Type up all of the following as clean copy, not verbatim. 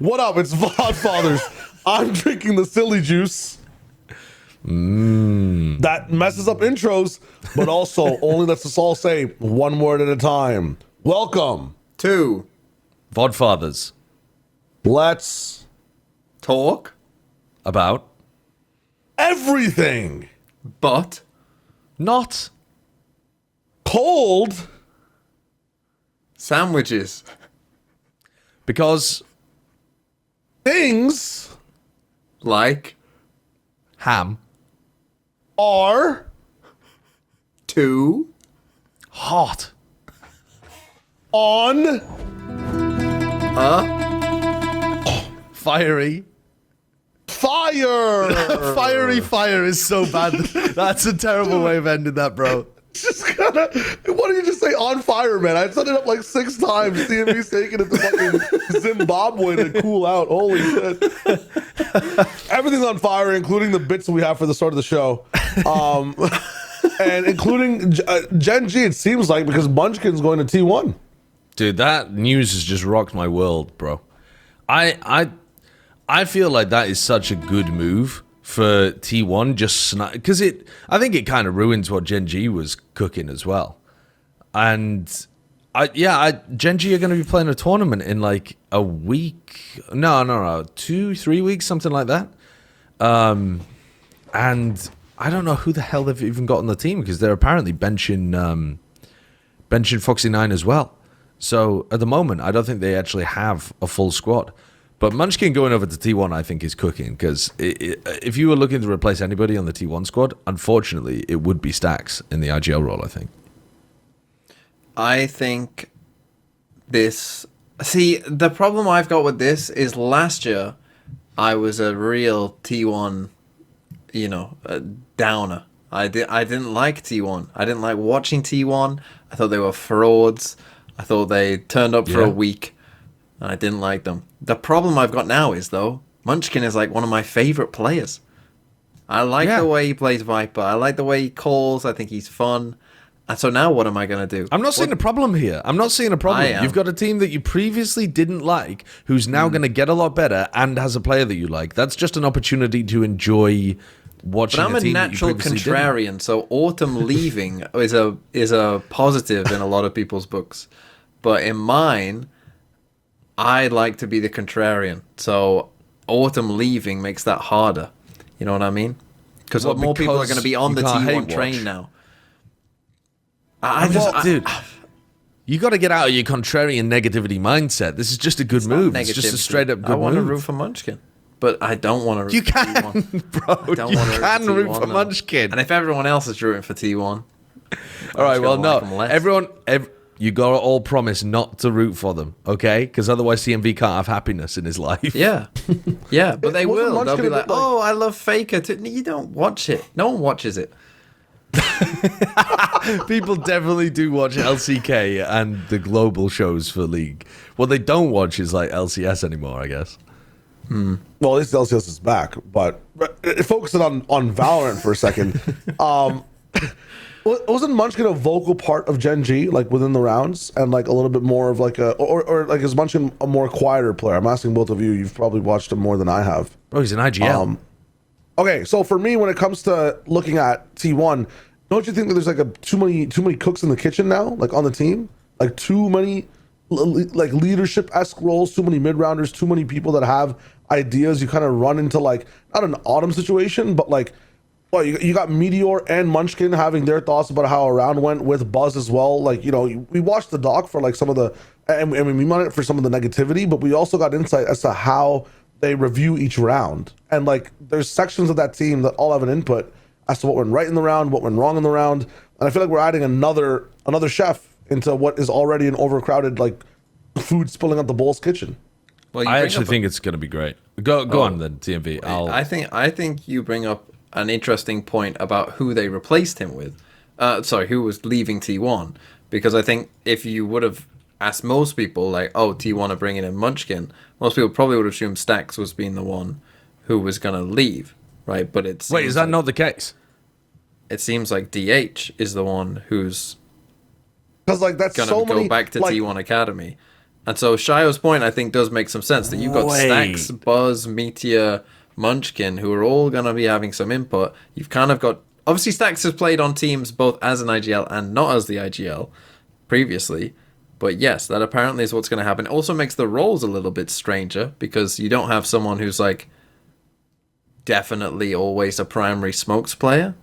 What up? It's Vodfathers. I'm drinking the silly juice. That messes up intros, but also only lets us all say one word at a time. Welcome to Vodfathers. Let's talk about everything, but not cold sandwiches. Because things like ham are too hot on fiery. Fire! Fiery fire is so bad. That's a terrible way of ending that, bro. Just gotta, what did you just say? On fire, man. I set it up like 6 times. CMV's taking it to fucking Zimbabwe to cool out. Holy shit. Everything's on fire, including the bits we have for the start of the show. And including Gen G, it seems like, because Munchkin's going to T1. Dude, that news has just rocked my world, bro. I feel like that is such a good move for T1, just because I think it kind of ruins what Gen G was cooking as well. And Gen G are going to be playing a tournament in like a week. No, 2-3 weeks, something like that. And I don't know who the hell they've even got on the team, because they're apparently benching Foxy9 as well. So at the moment, I don't think they actually have a full squad. But Munchkin going over to T1, I think, is cooking, because if you were looking to replace anybody on the T1 squad, unfortunately, it would be Stacks in the IGL role, I think. I think this... See, the problem I've got with this is last year, I was a real T1, downer. I didn't like T1. I didn't like watching T1. I thought they were frauds. I thought they turned up for a week. And I didn't like them. The problem I've got now is, though, Munchkin is like one of my favorite players. I like the way he plays Viper. I like the way he calls. I think he's fun. And so now what am I going to do? I'm not seeing a problem here. I'm not seeing a problem. You've got a team that you previously didn't like, who's now going to get a lot better and has a player that you like. That's just an opportunity to enjoy watching a team. But I'm a natural contrarian, so Autumn leaving is a positive in a lot of people's books. But in mine, I like to be the contrarian. So Autumn leaving makes that harder. You know what I mean? Because more people are going to be on the T1 train now. Dude, you got to get out of your contrarian negativity mindset. This is just a good move. It's just a straight up good move. I want to root for Munchkin, but I don't want to root for T1. You can, bro. You can root for Munchkin. And if everyone else is rooting for T1... All right, well, no. Everyone... You gotta all promise not to root for them, okay? Because otherwise CMV can't have happiness in his life. Yeah. Yeah, but they will. They'll be like, oh, I love Faker. You don't watch it. No one watches it. People definitely do watch LCK and the global shows for League. What they don't watch is like LCS anymore, I guess. Well, at least LCS is back. But focusing on Valorant for a second. Wasn't Munchkin a vocal part of Gen G, like within the rounds, and like a little bit more of like or like is Munchkin a more quieter player? I'm asking both of you. You've probably watched him more than I have. Oh, he's an IGL. Okay, so for me, when it comes to looking at T1, don't you think that there's like too many cooks in the kitchen now, like on the team, like too many like leadership-esque roles, too many mid-rounders, too many people that have ideas? You kind of run into like not an Autumn situation, but like. Well, you got Meteor and Munchkin having their thoughts about how a round went with Buzz as well. Like, we watched the doc for like some of the, and we might it for some of the negativity, but we also got insight as to how they review each round. And like, there's sections of that team that all have an input as to what went right in the round, what went wrong in the round. And I feel like we're adding another chef into what is already an overcrowded, like food spilling out the Bulls kitchen. Well, I actually think it's going to be great. Go on then, TMV. I think you bring up an interesting point about who they replaced him with. Who was leaving T1. Because I think if you would have asked most people, like, oh, T1 are bringing in Munchkin, most people probably would have assumed Stacks was being the one who was going to leave, right? But it's wait, is that not the case? It seems like DH is the one who's because like that's going to so go many, back to like, T1 Academy. And so Shyo's point, I think, does make some sense that you've got Wait. Stacks, Buzz, Meteor, Munchkin, who are all going to be having some input. You've kind of got... Obviously, Stacks has played on teams both as an IGL and not as the IGL previously. But yes, that apparently is what's going to happen. It also makes the roles a little bit stranger because you don't have someone who's like definitely always a primary smokes player.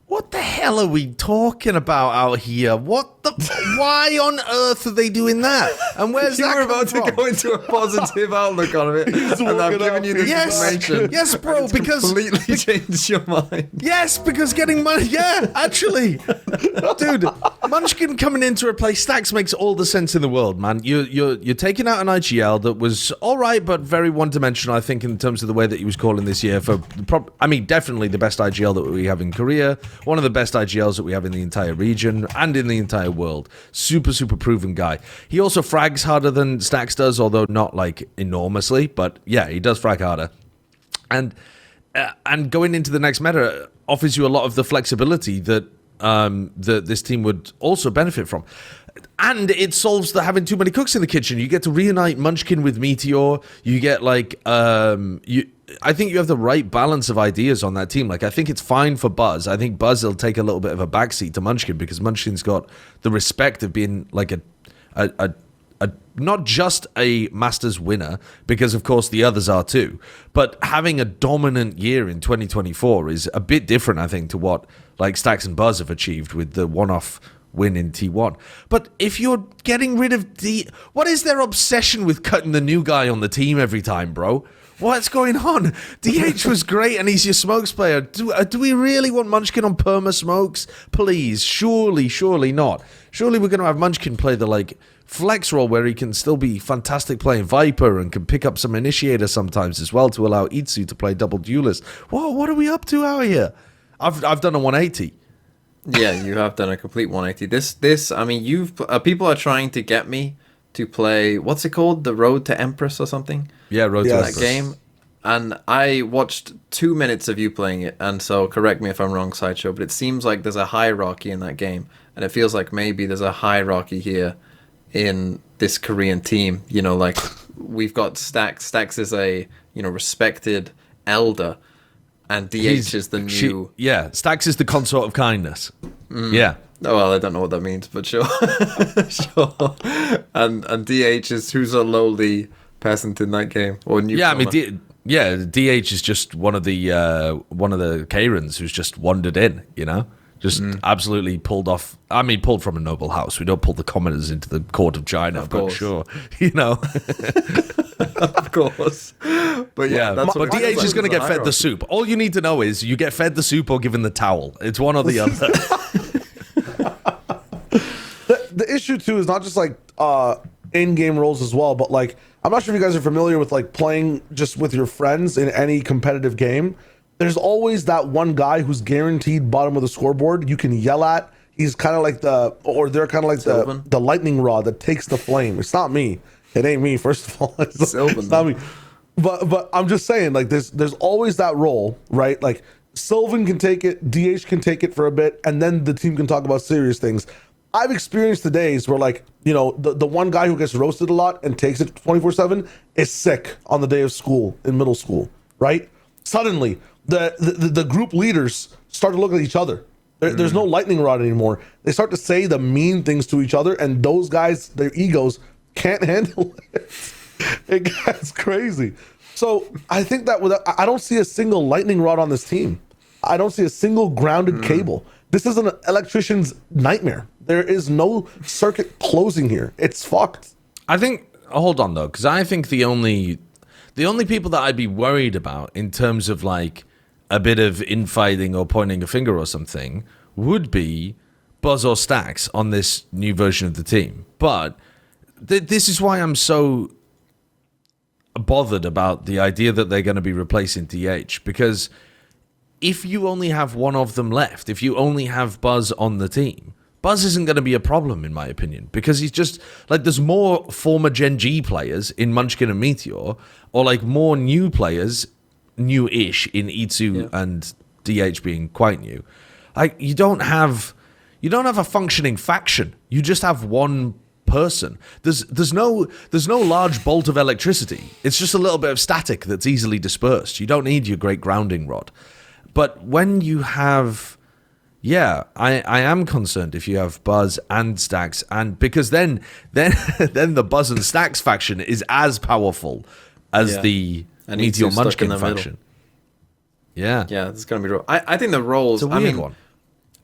What the hell are we talking about out here? What the? Why on earth are they doing that? And where's You that were come about from? to go into a positive outlook on it, and I've given you this information. Yes, bro, It's because completely changed your mind. yes, because getting money. Yeah, actually, dude, Munchkin coming in to replace Stacks makes all the sense in the world, man. You're taking out an IGL that was all right, but very one-dimensional. I think in terms of the way that he was calling this year for, I mean, definitely the best IGL that we have in Korea. One of the best IGLs that we have in the entire region and in the entire world. Super, super proven guy. He also frags harder than Stacks does, although not like enormously. But yeah, he does frag harder. And going into the next meta offers you a lot of the flexibility that that this team would also benefit from. And it solves the having too many cooks in the kitchen. You get to reunite Munchkin with Meteor. You get like I think you have the right balance of ideas on that team. Like, I think it's fine for Buzz. I think Buzz will take a little bit of a backseat to Munchkin because Munchkin's got the respect of being like a not just a Masters winner, because of course the others are too, but having a dominant year in 2024 is a bit different, I think, to what like Stacks and Buzz have achieved with the one-off win in T1. But if you're getting rid of what is their obsession with cutting the new guy on the team every time, bro? What's going on? DH was great and he's your smokes player. Do we really want Munchkin on perma smokes? Please, surely not. Surely we're going to have Munchkin play the like flex role where he can still be fantastic playing Viper and can pick up some initiator sometimes as well to allow Itsu to play double duelist. What are we up to out here? I've done a 180. Yeah, you have done a complete 180. This, I mean, people are trying to get me to play, what's it called? The Road to Empress or something? Yeah, Road to That Empress. game. And I watched 2 minutes of you playing it, and so correct me if I'm wrong, Sideshow, but it seems like there's a hierarchy in that game, and it feels like maybe there's a hierarchy here in this Korean team. You know, like, we've got Stacks. Stacks is a, respected elder, and DH is the new... Stacks is the consort of kindness. Yeah. Oh, well, I don't know what that means, but sure. Sure. And DH is who's a lowly peasant in that game, or new. Yeah, I mean, DH is just one of the Karens who's just wandered in, just absolutely pulled from a noble house. We don't pull the commoners into the court of China, but sure, Of course. But yeah, that's but DH is going to get fed the soup. All you need to know is you get fed the soup or given the towel. It's one or the other. The issue too is not just like in-game roles as well, but like I'm not sure if you guys are familiar with like playing just with your friends in any competitive game. There's always that one guy who's guaranteed bottom of the scoreboard you can yell at. He's kind of like they're kind of like the lightning rod that takes the flame. It's not me. It ain't me, first of all. It's not me. But I'm just saying, like, there's always that role, right? Like, Sylvan can take it, DH can take it for a bit, and then the team can talk about serious things. I've experienced the days where, like, the one guy who gets roasted a lot and takes it 24/7 is sick on the day of school, in middle school, right? Suddenly, the group leaders start to look at each other. There's no lightning rod anymore. They start to say the mean things to each other, and those guys, their egos can't handle it. It gets crazy. So I think that I don't see a single lightning rod on this team. I don't see a single grounded cable. This is an electrician's nightmare. There is no circuit closing here. It's fucked. I think, hold on though, because I think the only people that I'd be worried about in terms of like a bit of infighting or pointing a finger or something would be Buzz or Stacks on this new version of the team. But this is why I'm so bothered about the idea that they're going to be replacing DH, because if you only have one of them left, if you only have Buzz on the team, Buzz isn't going to be a problem, in my opinion, because he's just, like, there's more former Gen G players in Munchkin and Meteor, or, like, more new players, new-ish, in Itsu and DH being quite new. Like, you don't have a functioning faction. You just have one person. There's no large bolt of electricity. It's just a little bit of static that's easily dispersed. You don't need your great grounding rod. But when you have, I am concerned if you have Buzz and Stacks, and because then the Buzz and Stacks faction is as powerful as the Meteor Munchkin faction. Yeah, it's gonna be real. I think the roles. It's a weird one.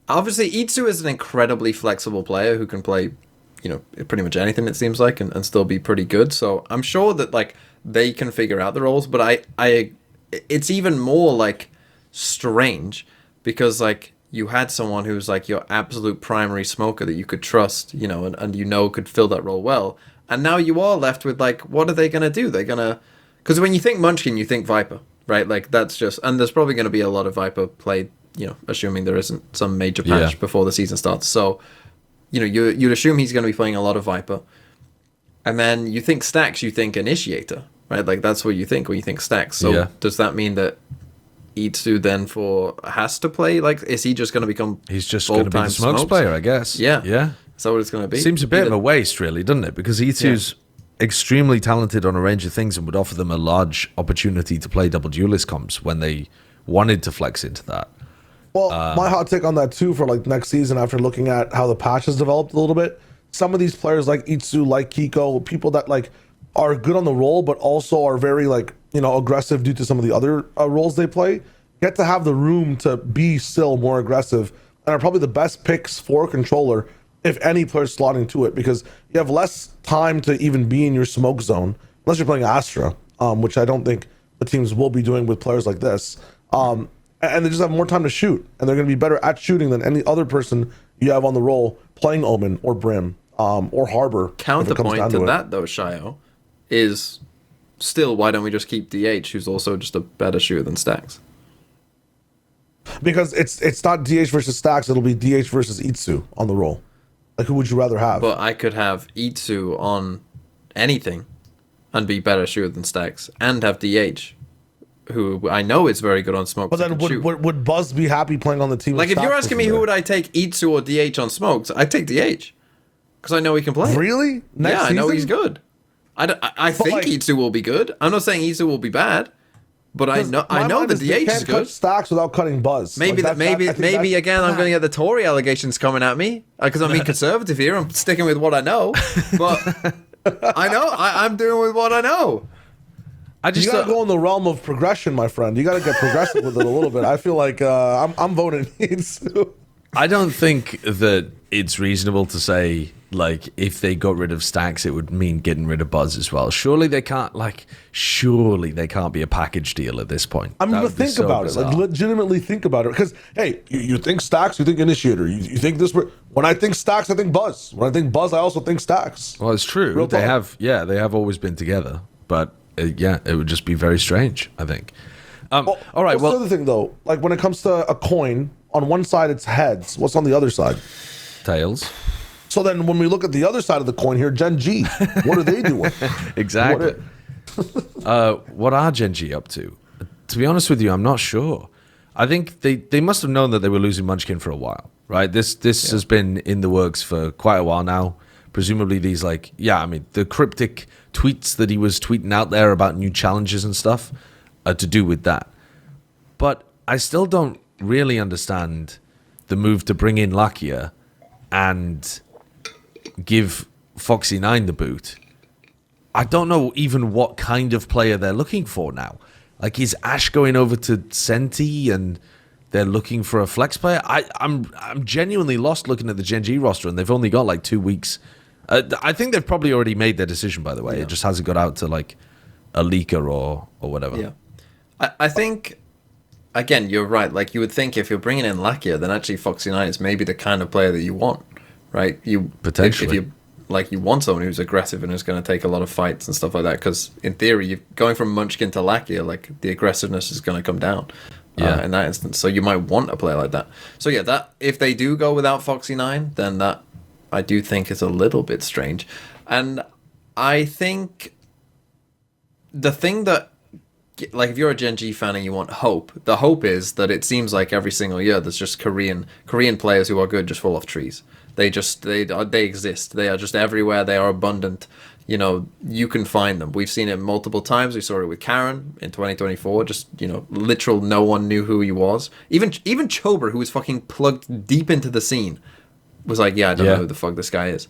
Obviously, Itsu is an incredibly flexible player who can play, pretty much anything, it seems like, and still be pretty good. So I'm sure that, like, they can figure out the roles, but it's even more, like, strange because, like, you had someone who's, like, your absolute primary smoker that you could trust, and could fill that role well. And now you are left with, like, what are they going to do? They're going to... Because when you think Munchkin, you think Viper, right? Like, that's just... And there's probably going to be a lot of Viper played, assuming there isn't some major patch before the season starts. So, you'd assume he's going to be playing a lot of Viper. And then you think Stacks, you think Initiator, right? Like, that's what you think when you think Stacks. So does that mean that Itsu then has to play? Like, is he just going to become... He's just going to be the smokes player, I guess. Yeah. Is that what it's going to be? Seems a bit of a waste, really, doesn't it? Because Itsu's extremely talented on a range of things and would offer them a large opportunity to play double duelist comps when they wanted to flex into that. Well, my hot take on that too for like next season, after looking at how the patch has developed a little bit, some of these players like Itsu, like Kiko, people that like are good on the role but also are very like aggressive due to some of the other roles they play, get to have the room to be still more aggressive and are probably the best picks for controller if any player slotting to it, because you have less time to even be in your smoke zone unless you're playing Astra, which I don't think the teams will be doing with players like this. And they just have more time to shoot, and they're going to be better at shooting than any other person you have on the role playing Omen or Brim or Harbor. Counterpoint to that, though, Shio, is still, why don't we just keep DH, who's also just a better shooter than Stacks? Because it's not DH versus Stacks, it'll be DH versus Itsu on the role. Like, who would you rather have? But I could have Itsu on anything and be better shooter than Stacks, and have DH, who I know is very good on smoke. But then would Buzz be happy playing on the team? Like, if you're asking me who would I take, Itsu or DH on smokes, I'd take DH. Because I know he can play. Really? Next season? I know he's good. I think Itsu will be good. I'm not saying Itsu will be bad, but I know the DH is good. Cut Stacks without cutting Buzz. Maybe again I'm going to get the Tory allegations coming at me because I'm being conservative here. I'm sticking with what I know, but I'm doing with what I know. You gotta go in the realm of progression, my friend. You gotta get progressive with it a little bit. I feel like I'm voting Itsu. I don't think that it's reasonable to say, like, if they got rid of Stacks, it would mean getting rid of Buzz as well. Surely they can't be a package deal at this point. I mean, but think about it. Like, legitimately think about it. Because, hey, you think Stacks, you think Initiator. You think this. When I think Stacks, I think Buzz. When I think Buzz, I also think Stacks. Well, it's true. They have always been together. But, it would just be very strange, I think. All right, what's the other thing, though? Like, when it comes to a coin, on one side it's heads. What's on the other side? Tails. So then when we look at the other side of the coin here, Gen G, what are they doing? Exactly. What are Gen G up to? To be honest with you, I'm not sure. I think they must have known that they were losing Munchkin for a while, right? This has been in the works for quite a while now. Presumably these, the cryptic tweets that he was tweeting out there about new challenges and stuff are to do with that. But I still don't really understand the move to bring in Lakia and give Foxy9 the boot. I don't know even what kind of player they're looking for now. Like, is Ash going over to Senti and they're looking for a flex player? I'm genuinely lost looking at the Gen G roster, and they've only got like 2 weeks. I think they've probably already made their decision, by the way. Yeah. It just hasn't got out to like a leaker or whatever. Yeah, I think, again, you're right. Like, you would think if you're bringing in Lakia, then actually Foxy9 is maybe the kind of player that you want, right? Potentially. If you want someone who's aggressive and who's going to take a lot of fights and stuff like that, because in theory, you're going from Munchkin to Lakia, like, the aggressiveness is going to come down in that instance. So you might want a player like that. So yeah, that if they do go without Foxy9, then that I do think is a little bit strange. And I think the thing that like if you're a Gen G fan and you want hope, the hope is that it seems like every single year there's just Korean players who are good just fall off trees. They exist. They are just everywhere. They are abundant. You know, you can find them. We've seen it multiple times. We saw it with Karen in 2024. Just, you know, literal no one knew who he was. Even Chober, who was fucking plugged deep into the scene, was like, yeah, I don't know who the fuck this guy is.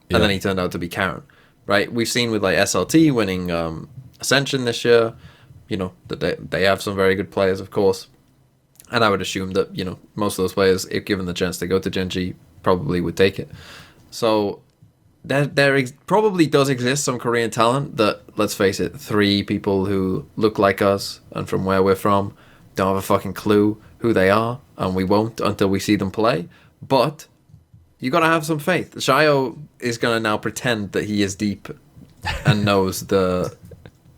And then he turned out to be Karen, right? We've seen with like SLT winning Ascension this year, you know, that they have some very good players, of course. And I would assume that, you know, most of those players, if given the chance to go to Gen G, probably would take it. So there probably does exist some Korean talent that, let's face it, 3 people who look like us and from where we're from don't have a fucking clue who they are, and we won't until we see them play. But you gotta have some faith. Shyo is gonna now pretend that he is deep and knows the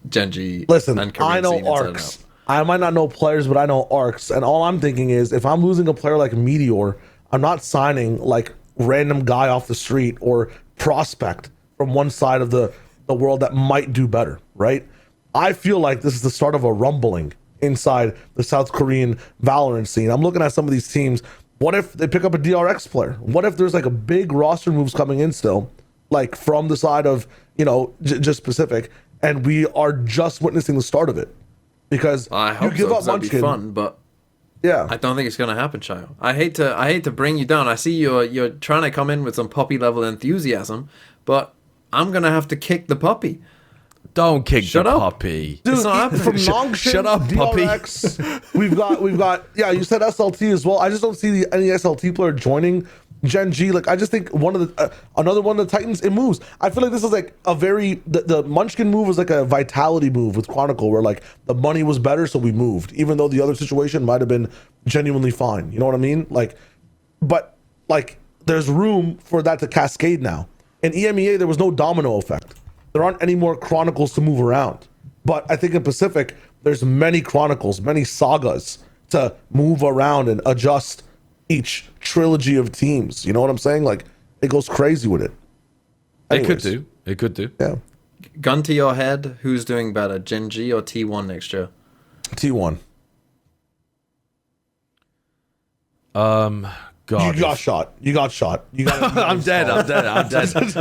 Gen G. Listen, and Korean I know scene inside and arcs. out. I might not know players, but I know arcs. And all I'm thinking is, if I'm losing a player like Meteor, I'm not signing like random guy off the street or prospect from one side of the world that might do better, right? I feel like this is the start of a rumbling inside the South Korean Valorant scene. I'm looking at some of these teams. What if they pick up a DRX player? What if there's like a big roster moves coming in still, like from the side of, you know, just Pacific, and we are just witnessing the start of it? Because I hope you give so, up 'cause that'd be Munchkin, fun, but yeah. I don't think it's gonna happen, Shyo. I hate to bring you down. I see you're trying to come in with some puppy level enthusiasm, but I'm gonna have to kick the puppy. Don't kick Shut the up. puppy. Dude, It's not happening. from Nongshim, Shut up, puppy. DRX, we've got. Yeah, you said SLT as well. I just don't see any SLT player joining Gen G. Like, I just think one of the another one of the Titans, it moves. I feel like this is like a very the Munchkin move was like a vitality move with Chronicle, where like the money was better, so we moved, even though the other situation might have been genuinely fine. You know what I mean? Like, but like there's room for that to cascade now. In EMEA, there was no domino effect. There aren't any more Chronicles to move around. But I think in Pacific, there's many Chronicles, many sagas to move around and adjust each trilogy of teams. You know what I'm saying? Like, it goes crazy with it. Anyways, It could do. Yeah. Gun to your head, who's doing better, Gen G or T1 next year? T1. God. You got shot. You got shot. You got. I'm dead.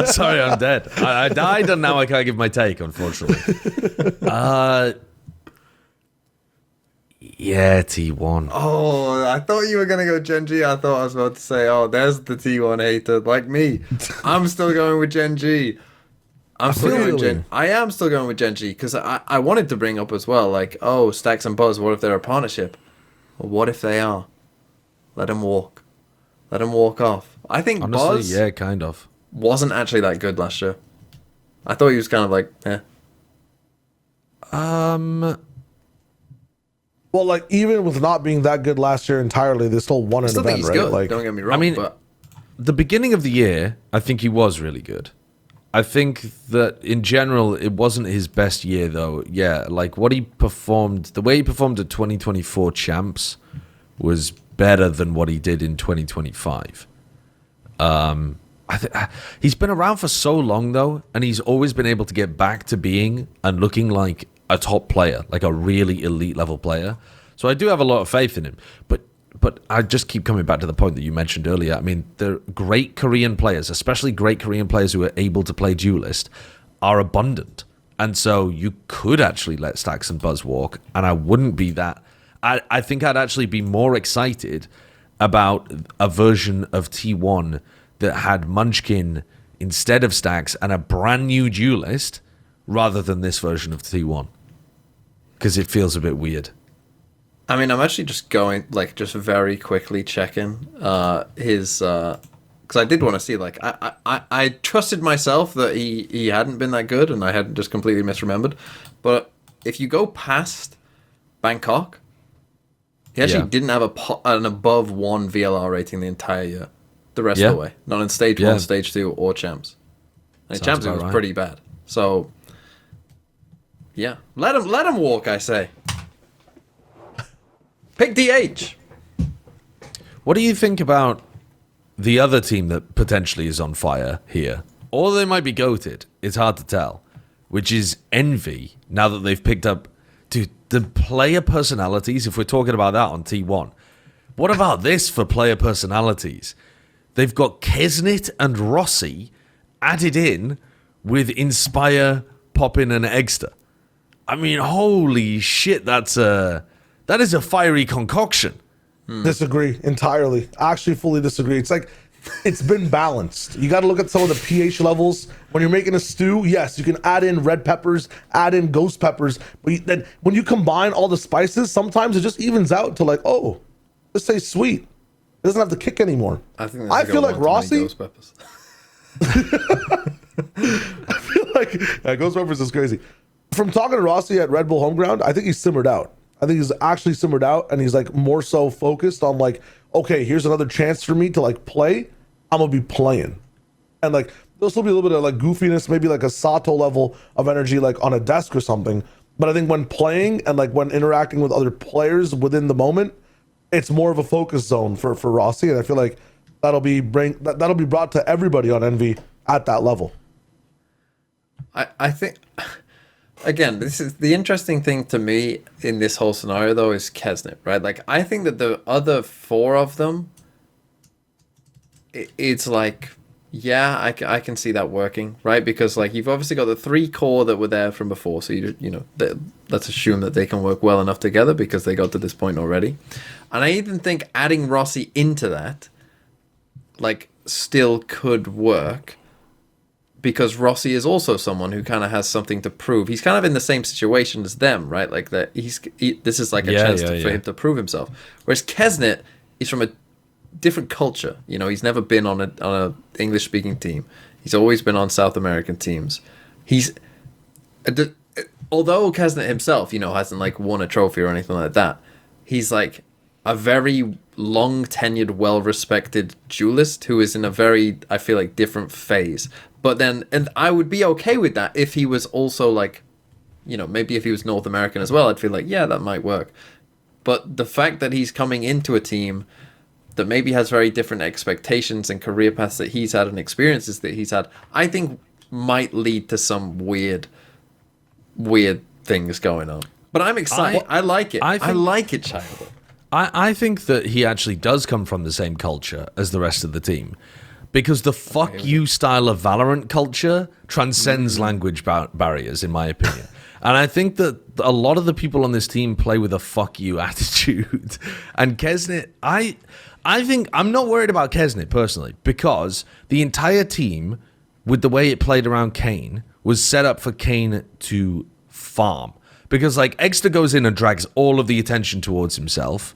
Sorry, I'm dead. I died, and now I can't give my take, unfortunately. Yeah, T1. Oh, I thought you were gonna go Gen G. I thought I was about to say, oh, there's the T1 hater, like me. I'm still going with Gen G. I am still going with Gen G because I wanted to bring up as well, like, oh, Stacks and Buzz, what if they're a partnership? Well, what if they are? Let him walk. Let him walk off. I think Honestly, Buzz yeah, kind of. wasn't actually that good last year. I thought he was kind of like, eh. Well, like, even with not being that good last year entirely, they still won an Still think event, he's right? good. Like, Don't get me wrong. I mean, but the beginning of the year, I think he was really good. I think that in general, it wasn't his best year, though. Yeah, like what he performed, the way he performed at 2024 Champs was better than what he did in 2025. He's been around for so long, though, and he's always been able to get back to being and looking like a top player, like a really elite level player. So I do have a lot of faith in him. But I just keep coming back to the point that you mentioned earlier. I mean, the great Korean players, especially great Korean players who are able to play Duelist, are abundant. And so you could actually let Stacks and Buzz walk, and I wouldn't be that. I think I'd actually be more excited about a version of T1 that had Munchkin instead of Stacks and a brand new Duelist rather than this version of T1. Because it feels a bit weird. I mean, I'm actually just going, like, just very quickly checking his, because I did want to see, like, I trusted myself that he hadn't been that good, and I hadn't just completely misremembered. But if you go past Bangkok, he actually didn't have an above 1 VLR rating the entire year. The rest of the way. Not in Stage 1, Stage 2, or Champs. And Champs was pretty bad. So, yeah. Let him walk, I say. Pick DH. What do you think about the other team that potentially is on fire here? Or they might be goated. It's hard to tell. Which is Envy, now that they've picked up dude, the player personalities, if we're talking about that on T1, what about this for player personalities? They've got Kesnit and Rossi added in with Inspire, Poppin, and Egster. I mean, holy shit, that is a fiery concoction. Disagree entirely. Actually, fully disagree. It's like, it's been balanced. You got to look at some of the pH levels. When you're making a stew, yes, you can add in red peppers, add in ghost peppers, but then when you combine all the spices, sometimes it just evens out to like, oh, let's say sweet. It doesn't have to kick anymore. I feel like Rossi. Ghost peppers. I feel like ghost peppers is crazy. From talking to Rossi at Red Bull Homeground, I think he's simmered out. I think he's actually simmered out, and he's like more so focused on like, okay, here's another chance for me to like play. I'm gonna be playing, and like there'll still be a little bit of like goofiness, maybe like a Sato level of energy, like on a desk or something. But I think when playing and like when interacting with other players within the moment, it's more of a focus zone for Rossi, and I feel like that'll be brought to everybody on Envy at that level. I think, again, this is the interesting thing to me in this whole scenario though is Kesnit, right? Like I think that the other four of them, it's like, yeah, I can see that working, right? Because like you've obviously got the three core that were there from before, so let's assume that they can work well enough together because they got to this point already. And I even think adding Rossi into that, like, still could work because Rossi is also someone who kind of has something to prove. He's kind of in the same situation as them, right? Like that this is like a chance for him to prove himself. Whereas Kesnit is from a different culture. You know, he's never been on a English speaking team. He's always been on South American teams. Although Kesnit himself, you know, hasn't like won a trophy or anything like that, he's like a very long tenured, well respected duelist who is in a very, I feel like, different phase. But then, and I would be okay with that if he was also like, you know, maybe if he was North American as well, I'd feel like, yeah, that might work. But the fact that he's coming into a team that maybe has very different expectations and career paths that he's had and experiences that he's had, I think might lead to some weird things going on. But I'm excited. I like it. I like it, Child. I think that he actually does come from the same culture as the rest of the team. Because the fuck you style of Valorant culture transcends language barriers, in my opinion. And I think that a lot of the people on this team play with a fuck you attitude. And Kesnit, I think I'm not worried about Kesnit personally, because the entire team, with the way it played around Kane, was set up for Kane to farm. Because like Egster goes in and drags all of the attention towards himself,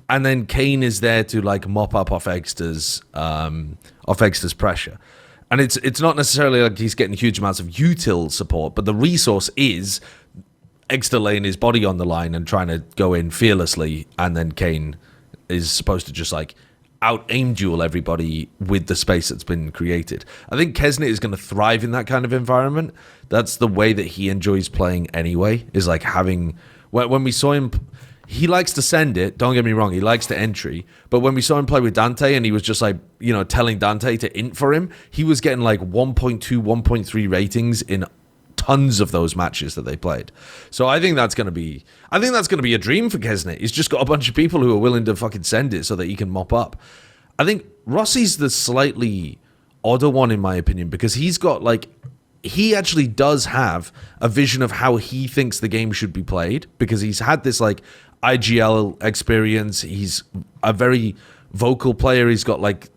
and then Kane is there to like mop up off Egster's pressure. And it's not necessarily like he's getting huge amounts of util support, but the resource is Egster laying his body on the line and trying to go in fearlessly, and then Kane is supposed to just like out-aim duel everybody with the space that's been created. I think Kesnit is going to thrive in that kind of environment. That's the way that he enjoys playing anyway, is like having... When we saw him... He likes to send it, don't get me wrong, he likes to entry, but when we saw him play with Dante and he was just like, you know, telling Dante to int for him, he was getting like 1.2, 1.3 ratings in tons of those matches that they played. So I think that's going to be a dream for Kesnit. He's just got a bunch of people who are willing to fucking send it so that he can mop up. I think Rossi's the slightly odder one in my opinion, because he's got like, he actually does have a vision of how he thinks the game should be played, because he's had this like IGL experience. He's a very vocal player. He's got like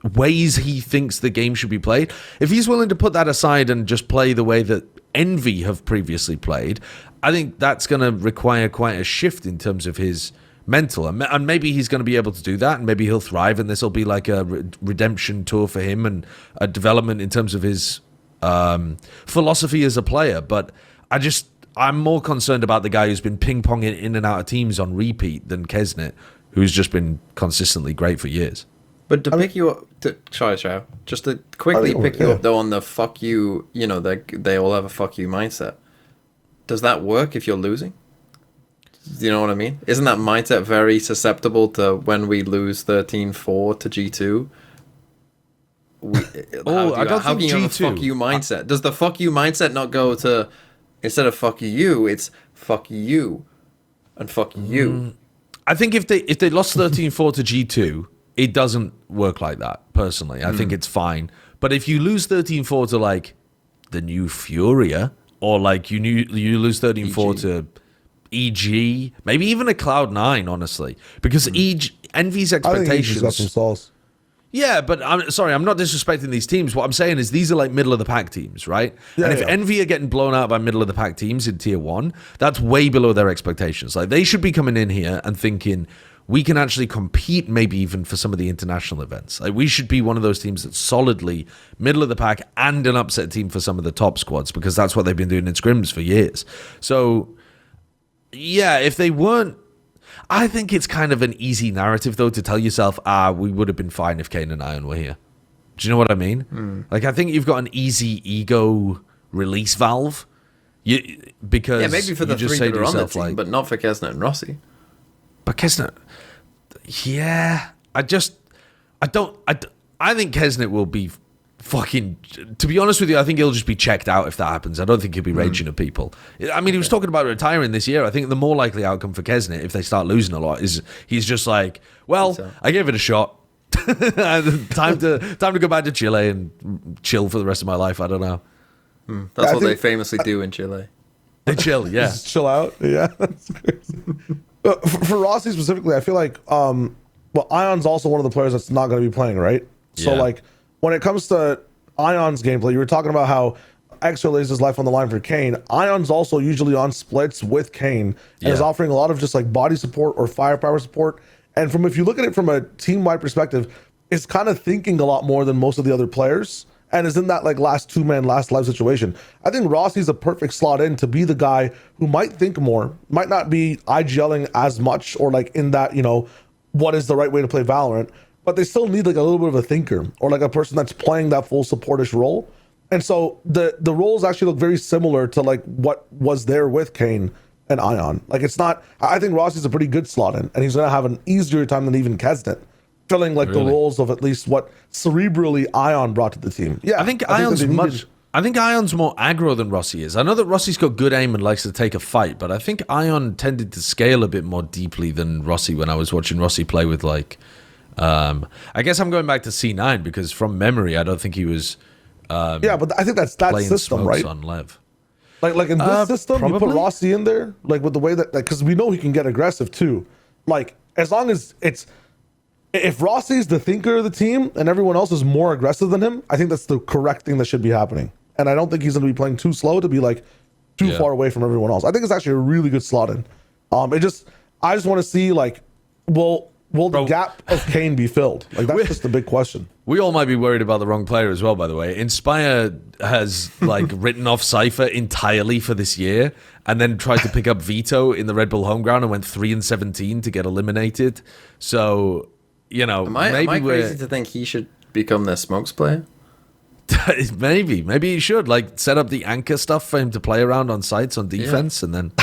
ways he thinks the game should be played. If he's willing to put that aside and just play the way that Envy have previously played, I think that's going to require quite a shift in terms of his mental. And maybe he's going to be able to do that, and maybe he'll thrive, and this will be like a redemption tour for him and a development in terms of his philosophy as a player. But I'm more concerned about the guy who's been ping-ponging in and out of teams on repeat than Kesnit, who's just been consistently great for years. But pick you up, just to quickly pick you up though on the fuck you, you know, they all have a fuck you mindset. Does that work if you're losing? Do you know what I mean? Isn't that mindset very susceptible to when we lose 13-4 to G2? How can you have a fuck you mindset? Does the fuck you mindset not go to, instead of fuck you, it's fuck you and fuck you. I think if they lost 13-4 to G2, it doesn't work like that, personally. I think it's fine. But if you lose 13-4 to, like, the new Furia, or, like, you lose 13-4 to EG, maybe even a Cloud9, honestly. Because Envy's expectations... I think EG's got some sauce. Yeah, but I'm not disrespecting these teams. What I'm saying is these are like middle of the pack teams, right? Yeah, and if Envy are getting blown out by middle of the pack teams in tier 1, that's way below their expectations. Like, they should be coming in here and thinking we can actually compete, maybe even for some of the international events. Like, we should be one of those teams that's solidly middle of the pack and an upset team for some of the top squads, because that's what they've been doing in scrims for years. So yeah, if they weren't, I think it's kind of an easy narrative, though, to tell yourself, we would have been fine if Kane and Ion were here. Do you know what I mean? Like, I think you've got an easy ego release valve. Because maybe for the three that are on the team, like, but not for Kesnet and Rossi. But Kesnet, yeah, I think Kesnet will be fucking, to be honest with you, I think he'll just be checked out if that happens. I don't think he'll be raging at people. I mean, he was talking about retiring this year. I think the more likely outcome for Kesnet, if they start losing a lot, is he's just like, well, I gave it a shot. time to go back to Chile and chill for the rest of my life. I don't know. That's what they famously do in Chile. They chill, yeah. Just chill out. Yeah, that's crazy. For Rossi specifically, I feel like, Ion's also one of the players that's not going to be playing, right? So, like, when it comes to Ion's gameplay, you were talking about how Extra lays his life on the line for Kane. Ion's also usually on splits with Kane and is offering a lot of just like body support or firepower support. And if you look at it from a team-wide perspective, it's kind of thinking a lot more than most of the other players and is in that like last two-man, last life situation. I think Rossi's a perfect slot in to be the guy who might think more, might not be IGLing as much or like in that, what is the right way to play Valorant, but they still need like a little bit of a thinker or like a person that's playing that full supportish role. And so the roles actually look very similar to like what was there with Kane and Ion. Like, it's not, I think Rossi's a pretty good slot in, and he's going to have an easier time than even Kesnet, filling like the roles of at least what cerebrally Ion brought to the team. Yeah, I think Ion's more aggro than Rossi is. I know that Rossi's got good aim and likes to take a fight, but I think Ion tended to scale a bit more deeply than Rossi when I was watching Rossi play with like, I guess I'm going back to C9 because from memory, I don't think he was. But I think that's that system, right? On Lev. Like in this system, probably. You put Rossi in there, like with the way that, because we know he can get aggressive too. Like, as long as if Rossi's the thinker of the team and everyone else is more aggressive than him, I think that's the correct thing that should be happening. And I don't think he's going to be playing too slow to be like too far away from everyone else. I think it's actually a really good slot in. I just want to see like, will the gap of Kane be filled? Like, that's just the big question. We all might be worried about the wrong player as well, by the way. Inspire has like written off Cypher entirely for this year and then tried to pick up Vito in the Red Bull home ground and went 3-17 to get eliminated. So, am I crazy to think he should become their smokes player? maybe he should like set up the anchor stuff for him to play around on sites on defense and then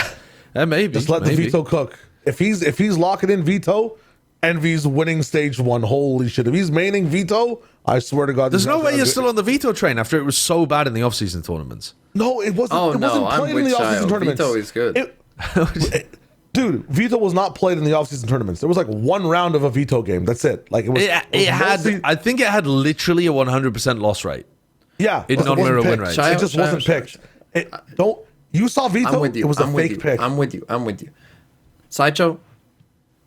maybe just let the Vito cook. If he's locking in Vito, Envy's winning stage 1. Holy shit. If he's maining Vito, I swear to God. There's no way you're still on the Vito train after it was so bad in the off-season tournaments. No, it wasn't. Oh, it wasn't played in the off-season tournaments. Vito is good. Dude, Vito was not played in the off-season tournaments. There was like one round of a Vito game. That's it. Like, I think it had literally a 100% loss rate. Yeah. In non-mirror win rates. It just wasn't picked. You saw Vito? I'm with you. It was a fake pick. I'm with you. Sideshow,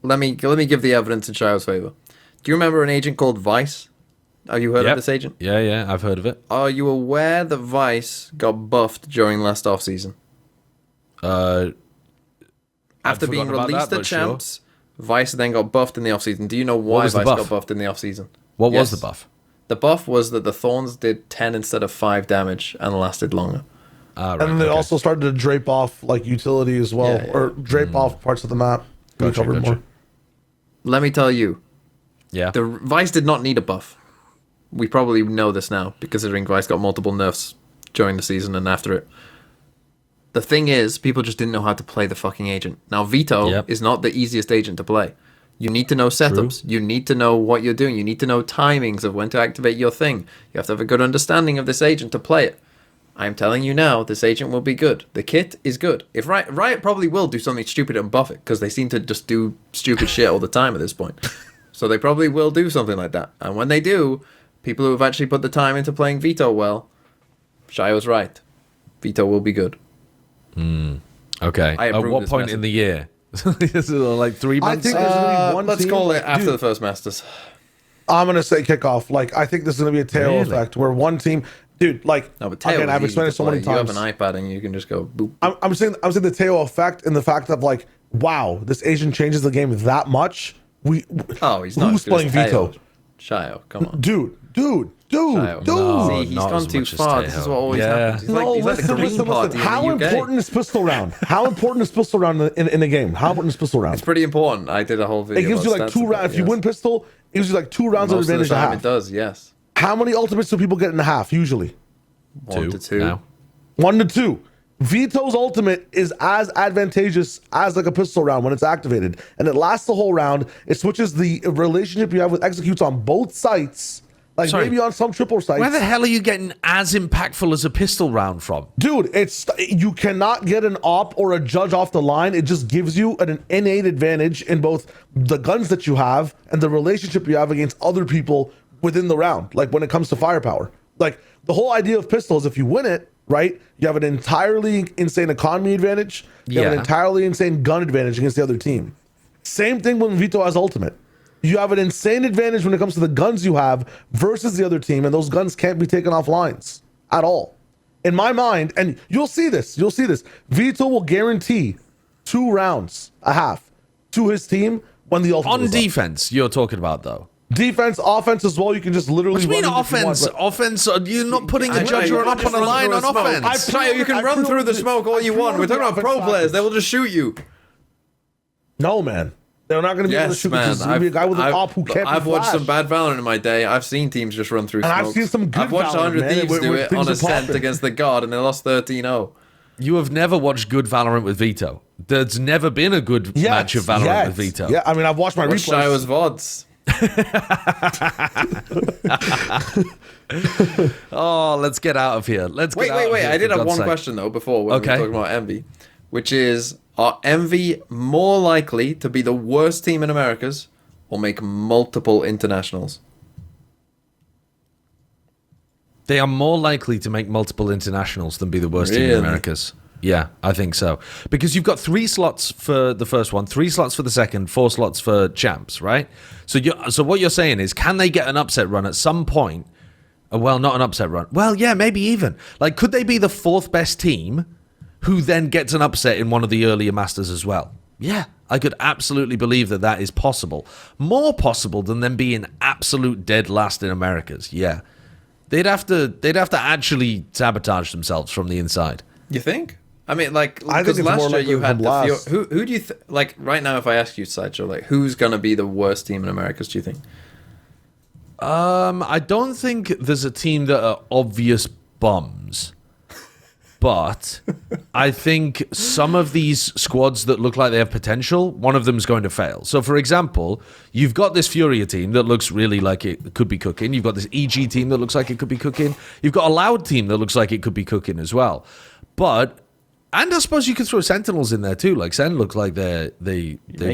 let me give the evidence in Shyo's favor. Do you remember an agent called Vice? Have you heard of this agent? Yeah, I've heard of it. Are you aware that Vice got buffed during last off-season? After being released at Champs, sure. Vice then got buffed in the off-season. Do you know why Vice got buffed in the off-season? What was the buff? The buff was that the Thorns did 10 instead of 5 damage and lasted longer. Right, and then they also started to drape off like utility as well, or drape off parts of the map. Gotcha. More. Let me tell you. Yeah. The Vice did not need a buff. We probably know this now, considering Vice got multiple nerfs during the season and after it. The thing is, people just didn't know how to play the fucking agent. Now, Vito is not the easiest agent to play. You need to know setups. True. You need to know what you're doing. You need to know timings of when to activate your thing. You have to have a good understanding of this agent to play it. I'm telling you now, this agent will be good. The kit is good. If Riot probably will do something stupid and buff it, because they seem to just do stupid shit all the time at this point. So they probably will do something like that. And when they do, people who have actually put the time into playing Veto well, Shyo's right. Veto will be good. Okay. At what point in the year? Is it like 3 months? I think there's going to be one let's team, call it after the first Masters. I'm going to say kickoff. Like, I think this is going to be a tail effect where one team... Dude, like, No, but Teo again, I've explained it so many times. You have an iPad and you can just go boop. I'm saying the tail effect and the fact of, like, wow, this agent changes the game that much. He's not. Who's playing Veto? Shyo, come on. Dude. Shyo. No, See, he's not gone as too much as far. Teo. This is what always Yeah. happens. He's like the Green Party How in the UK. important is pistol round? How important is pistol round in a game? How important is pistol round? It's pretty important. I did a whole video. It gives you about like stats 2 of rounds. that, If you win pistol, it gives you like 2 rounds of Most of advantage the to time half. it does, yes. How many ultimates do people get in a half usually? 1 to 2. Now. 1 to 2. Veto's ultimate is as advantageous as like a pistol round when it's activated, and it lasts the whole round. It switches the relationship you have with executes on both sites. Like Sorry. maybe on some triple sites. Where the hell are you getting as impactful as a pistol round from? Dude, you cannot get an op or a judge off the line. It just gives you an innate advantage in both the guns that you have and the relationship you have against other people within the round. Like when it comes to firepower, like the whole idea of pistol is if you win it, right, you have an entirely insane economy advantage. You have an entirely insane gun advantage against the other team. Same thing when Veto has ultimate. You have an insane advantage when it comes to the guns you have versus the other team, and those guns can't be taken off lines at all. In my mind, and you'll see this, Veto will guarantee 2 rounds a half to his team when the ultimate On is up. defense, you're talking about, though. Defense, offense as well. You can just literally. What do you mean run it if you want, offense? but- Offense? You're not putting a I judge know, or an you op can on a just line run on through the offense. smoke. You can run through the smoke all you want. We're talking about pro players. They will just shoot you. No, man. They're not going to be able to Yes, shoot man. because there's going to be a guy with an op who can't I've be watched some flashed. bad Valorant in my day. I've seen teams just run through And I've smokes. seen some good I've watched Valorant, 100 man, Thieves where do it things on are Ascent popping. against the God, and they lost 13-0. You have never watched good Valorant with Veto. There's never been a good match of Valorant with Veto. Yeah, I mean, I've watched my Watch Shyo's replays. VODs. Oh, let's get out of here. Let's Wait. get out of here, I did for have God's one sake. question, though, before when we Okay. were talking about Envy, which is, are Envy more likely to be the worst team in Americas or make multiple internationals? They are more likely to make multiple internationals than be the worst team in Really? Americas. Yeah, I think so. Because you've got 3 slots for the first one, 3 slots for the second, 4 slots for champs, right? So what you're saying is, can they get an upset run at some point? Well, not an upset run. Well, yeah, maybe even. Like, could they be the 4th best team who then gets an upset in one of the earlier Masters as well? Yeah, I could absolutely believe that that is possible. More possible than them being absolute dead last in Americas. Yeah. They'd have to actually sabotage themselves from the inside. You think? I mean, like, I think because it's last more year likely you than had the last. who do you like right now? If I ask you, Sideshow, like, who's gonna be the worst team in Americas? Do you think? I don't think there's a team that are obvious bums. But I think some of these squads that look like they have potential, one of them is going to fail. So, for example, you've got this Furia team that looks really like it could be cooking. You've got this EG team that looks like it could be cooking. You've got a Loud team that looks like it could be cooking as well. And I suppose you could throw Sentinels in there too. Like Sen looks like they've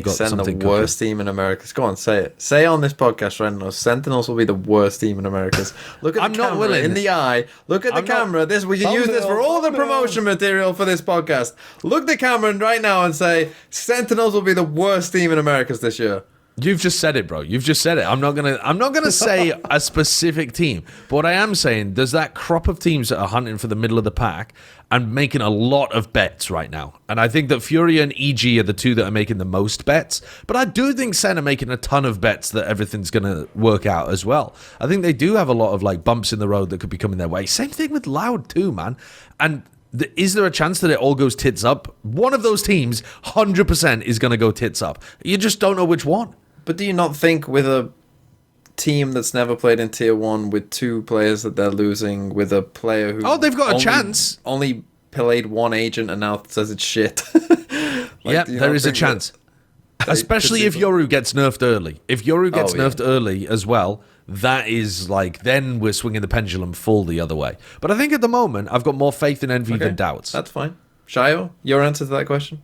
got Sen something the cooking. worst team in Americas. Go on, say it. Say on this podcast right now. Sentinels will be the worst team in Americas. Look at the I'm not camera willing. in the eye. Look at the I'm not- camera. We can use this for all the promotion material for this podcast. Look at the camera right now and say Sentinels will be the worst team in Americas this year. You've just said it, bro. You've just said it. I'm not gonna say a specific team, but what I am saying, there's that crop of teams that are hunting for the middle of the pack and making a lot of bets right now. And I think that Furia and EG are the 2 that are making the most bets. But I do think Sen are making a ton of bets that everything's gonna work out as well. I think they do have a lot of like bumps in the road that could be coming their way. Same thing with Loud too, man. And is there a chance that it all goes tits up? One of those teams, 100%, is gonna go tits up. You just don't know which one. But do you not think with a team that's never played in Tier 1 with 2 players that they're losing, with a player who... Oh, they've got a chance. Only played 1 agent and now says it's shit. Yeah, there is a chance. Especially if Yoru gets nerfed early. If Yoru gets nerfed early as well, that is like, then we're swinging the pendulum full the other way. But I think at the moment, I've got more faith in Envy than doubts. That's fine. Shyo, your answer to that question?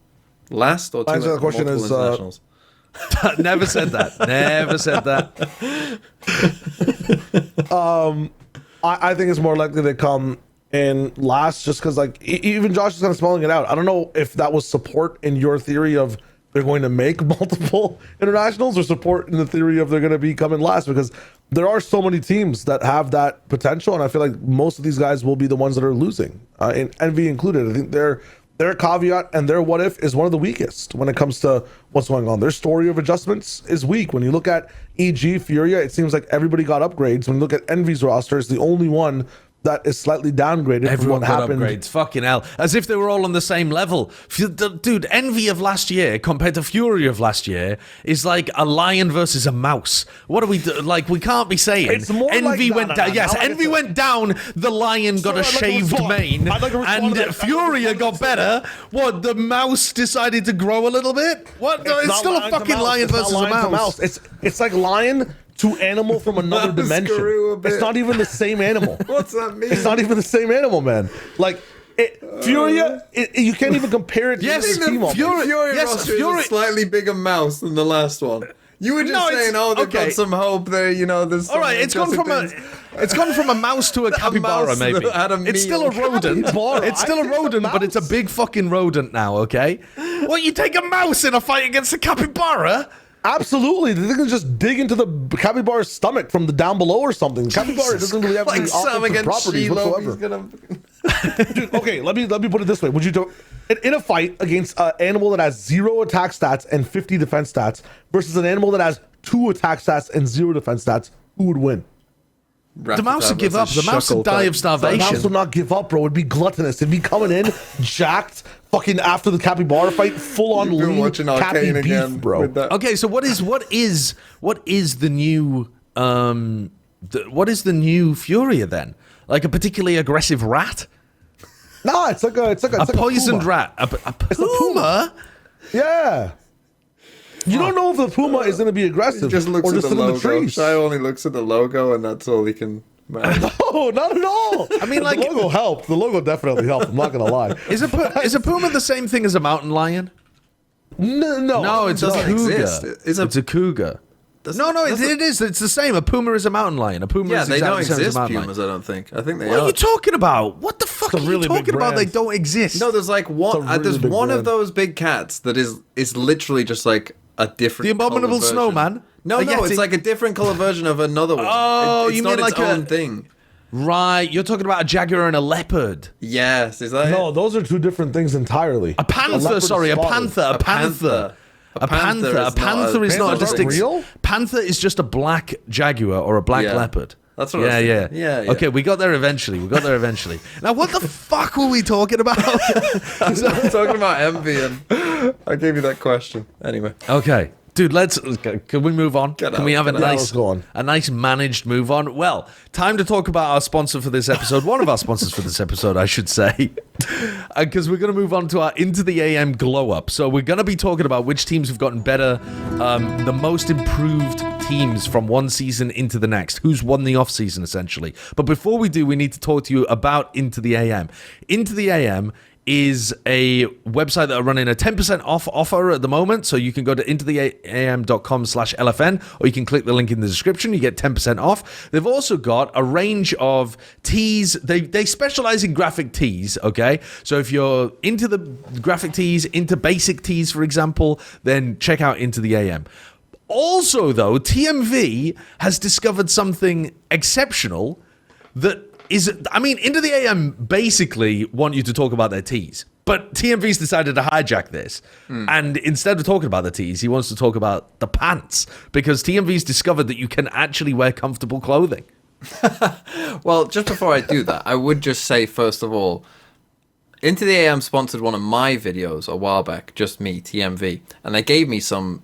Last or two? My answer to that question is internationals? Never said that. Never said that. I think it's more likely they come in last, just because like even Josh is kind of spelling it out. I don't know if that was support in your theory of they're going to make multiple internationals, or support in the theory of they're going to be coming last, because there are so many teams that have that potential, and I feel like most of these guys will be the ones that are losing, and Envy included. I think their caveat and their what if is one of the weakest when it comes to what's going on. Their story of adjustments is weak. When you look at EG, Furia, it seems like everybody got upgrades. When you look at Envy's roster, it's the only one that is slightly downgraded. Everyone from what got happened. upgrades. Fucking hell. As if they were all on the same level. Dude, Envy of last year compared to Fury of last year is like a lion versus a mouse. What do we do? Like, we can't be saying It's more Envy like went that. down. Yes, Now I Envy get went down. The lion got a shaved mane. And Furia got better. What, the mouse decided to grow a little bit? What? It's still a fucking lion versus a mouse. It's like lion to animal from another dimension. It's not even the same animal. What's that mean? It's not even the same animal, man. Like Furia, you can't even compare it to Yes, the team. Fury roster is a slightly bigger mouse than the last one. You were just saying, they've got some hope there. You know, there's all right. It's gone from a mouse to a capybara. Maybe it's still a rodent. It's still a rodent, but it's a big fucking rodent now. Okay, well, you take a mouse in a fight against a capybara. Absolutely, they can just dig into the capybara's stomach from the down below or something. Capybara doesn't really have any offensive properties whatsoever. Dude, okay, let me put it this way: would you do in a fight against an animal that has 0 attack stats and 50 defense stats versus an animal that has 2 attack stats and 0 defense stats? Who would win? The mouse would give up. The mouse would die of starvation. The mouse would not give up, bro. It'd be gluttonous. It'd be coming in jacked, fucking after the capybara fight, full on lean cappy beef, again, bro. Okay, so what is the new what is the new Furia then? Like a particularly aggressive rat? No, it's like a poisoned rat. A puma? Yeah. You don't know if the puma is going to be aggressive. He just looks or at just the logo. In the trees. Shai only looks at the logo, and that's all he can manage. No, not at all. I mean, like, the logo helped. The logo definitely helped. I'm not going to lie. Is a puma the same thing as a mountain lion? No, it's a cougar. It's a cougar. No, it is. It's the same. A puma is a mountain lion. A puma is they don't exactly the same as a exist, mountain pumas, lion. I don't think. I think they What are. are you talking about? What the fuck are you really talking about? brand. They don't exist. No, there's like one. Really there's one brand. of those big cats that is literally just like a different. The abominable color snowman. version. No, it's like a different color version of another one. Oh, it's you not mean its like own thing. Right, you're talking about a jaguar and a leopard. Yes, is that No, it? those are two different things entirely. A panther, sorry, a panther. A panther is not a distinct. Real? Panther is just a black jaguar or a black leopard. That's what I was thinking. Yeah. Okay, we got there eventually. Now, what the fuck were we talking about? I'm talking about envy, and I gave you that question. Anyway. Okay. Dude, can we move on? Can we have a nice managed move on? Well, time to talk about our sponsor for this episode. One of our sponsors for this episode, I should say. Because we're going to move on to our IntoTheAm GlowUp. So we're going to be talking about which teams have gotten better, the most improved teams from one season into the next. Who's won the off-season, essentially. But before we do, we need to talk to you about IntoTheAm. IntoTheAm is a website that are running a 10% off offer at the moment. So you can go to intotheam.com/LFN, or you can click the link in the description. You get 10% off. They've also got a range of tees. They specialize in graphic tees, okay? So if you're into the graphic tees, into basic tees, for example, then check out IntoTheAm. Also, though, TMV has discovered something exceptional that IntoTheAm basically want you to talk about their tees. But TMV's decided to hijack this. And instead of talking about the tees, he wants to talk about the pants. Because TMV's discovered that you can actually wear comfortable clothing. Well, just before I do that, I would just say, first of all, IntoTheAm sponsored one of my videos a while back, just me, TMV, and they gave me some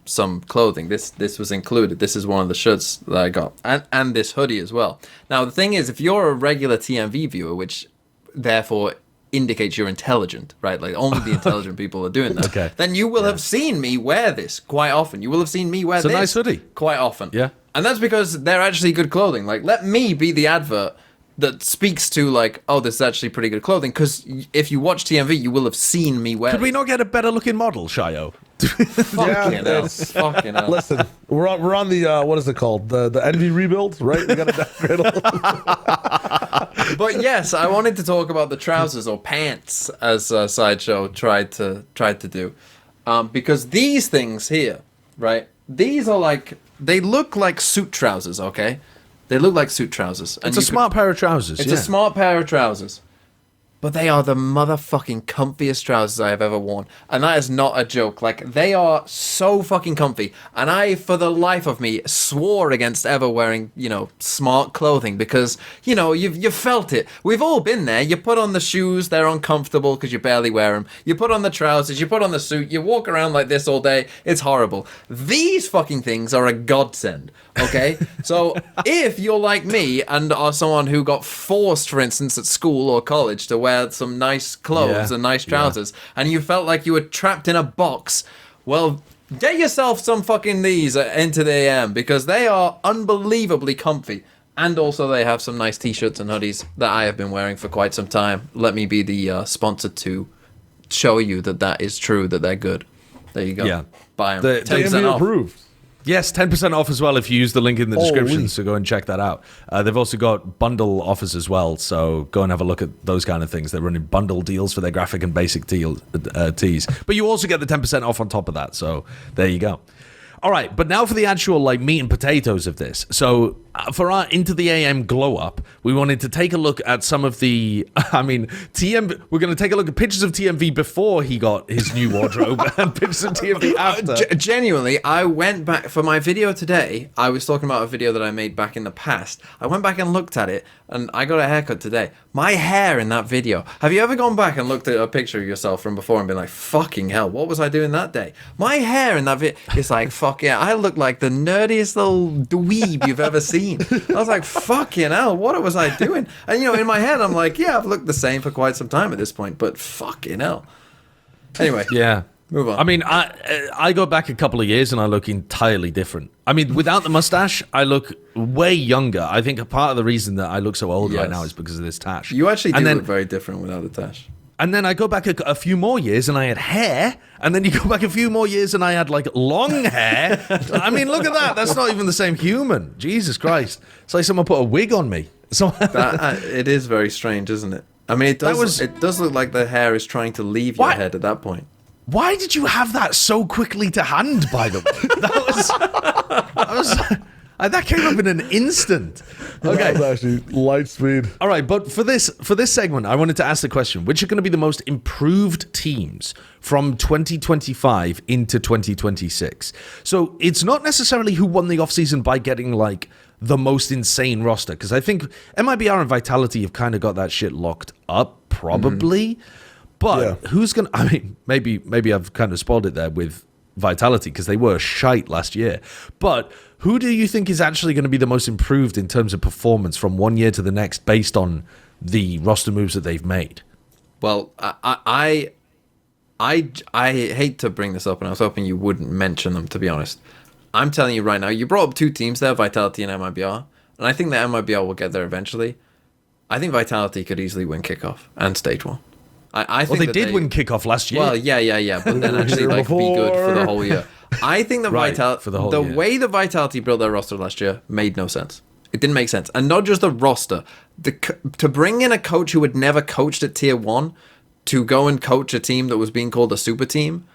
clothing. This was included. This is one of the shirts that I got, and this hoodie as well. Now, the thing is, if you're a regular TMV viewer, which therefore indicates you're intelligent, right? Like only the intelligent people are doing that. Okay. Then you will have seen me wear this quite often. You will have seen me wear It's a this nice hoodie. quite often. Yeah. And that's because they're actually good clothing. Like, let me be the advert that speaks to, like, oh, this is actually pretty good clothing. Because if you watch TMV, you will have seen me wear Could we it. not get a better looking model, Shyo? Fucking hell. it's- Fucking hell. Listen, we're on the what is it called? The Envy rebuild, right? We got to downgrade a little. But yes, I wanted to talk about the trousers or pants, as Sideshow tried to do, because these things here, right? These are like, they look like suit trousers, okay? They look like suit trousers. And It's a smart pair of trousers. It's a smart pair of trousers. But they are the motherfucking comfiest trousers I have ever worn. And that is not a joke. Like, they are so fucking comfy. And I, for the life of me, swore against ever wearing, smart clothing because, you've felt it. We've all been there. You put on the shoes, they're uncomfortable because you barely wear them. You put on the trousers, you put on the suit, you walk around like this all day. It's horrible. These fucking things are a godsend, okay? So if you're like me and are someone who got forced, for instance, at school or college to wear some nice clothes and nice trousers, and you felt like you were trapped in a box, well, get yourself some fucking these at IntoTheAm because they are unbelievably comfy. And also they have some nice t-shirts and hoodies that I have been wearing for quite some time. Let me be the sponsor to show you that is true, that they're good. There you go. Yeah. Buy them. The 10% Envy off. approved. Yes, 10% off as well if you use the link in the description, Holy. so go and check that out. They've also got bundle offers as well, so go and have a look at those kind of things. They're running bundle deals for their graphic and basic tees. But you also get the 10% off on top of that, so there you go. All right, but now for the actual meat and potatoes of this. So for our IntoTheAm GlowUp, we wanted to take a look at some of the, TM. We're going to take a look at pictures of TMV before he got his new wardrobe and pictures of TMV after. Genuinely, I went back for my video today. I was talking about a video that I made back in the past. I went back and looked at it, and I got a haircut today. My hair in that video. Have you ever gone back and looked at a picture of yourself from before and been like, fucking hell, what was I doing that day? My hair in that video is like, fuck yeah, I look like the nerdiest little dweeb you've ever seen. I was like, fucking hell, what was I doing? And, in my head, I'm like, yeah, I've looked the same for quite some time at this point, but fucking hell. Anyway. Yeah. Move on. I go back a couple of years and I look entirely different. Without the mustache, I look way younger. I think a part of the reason that I look so old right now is because of this tash. You actually do look very different without the tash. And then I go back a few more years and I had hair. And then you go back a few more years and I had long hair. Look at that. That's not even the same human. Jesus Christ. It's like someone put a wig on me. So It is very strange, isn't it? It does look like the hair is trying to leave your head at that point. Why did you have that so quickly to hand, by the way? That came up in an instant. Okay. That was actually light speed. All right, but for this segment, I wanted to ask the question, which are going to be the most improved teams from 2025 into 2026? So it's not necessarily who won the offseason by getting, the most insane roster, because I think MIBR and Vitality have kind of got that shit locked up, probably. But who's going to... maybe I've kind of spoiled it there with Vitality, because they were shite last year. But who do you think is actually going to be the most improved in terms of performance from one year to the next based on the roster moves that they've made? Well, I hate to bring this up, and I was hoping you wouldn't mention them, to be honest. I'm telling you right now, you brought up two teams there, Vitality and MIBR, and I think that MIBR will get there eventually. I think Vitality could easily win Kickoff and Stage 1. I think they did win Kickoff last year. Well, yeah, but then actually be good for the whole year. I think that the way the Vitality built their roster last year made no sense. It didn't make sense. And not just the roster. To bring in a coach who had never coached at Tier 1 to go and coach a team that was being called a super team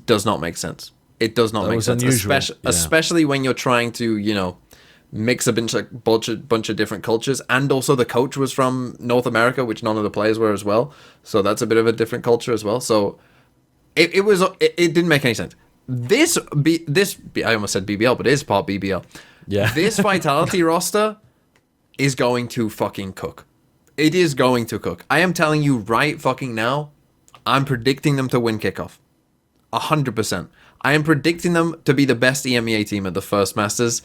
does not make sense. It does not make sense. Especially when you're trying to, mix a bunch of different cultures. And also the coach was from North America, which none of the players were as well. So that's a bit of a different culture as well. So it didn't make any sense. This I almost said BBL, but it is part BBL. Yeah. This Vitality roster is going to fucking cook. It is going to cook. I am telling you right fucking now, I'm predicting them to win Kickoff. 100%. I am predicting them to be the best EMEA team at the first Masters.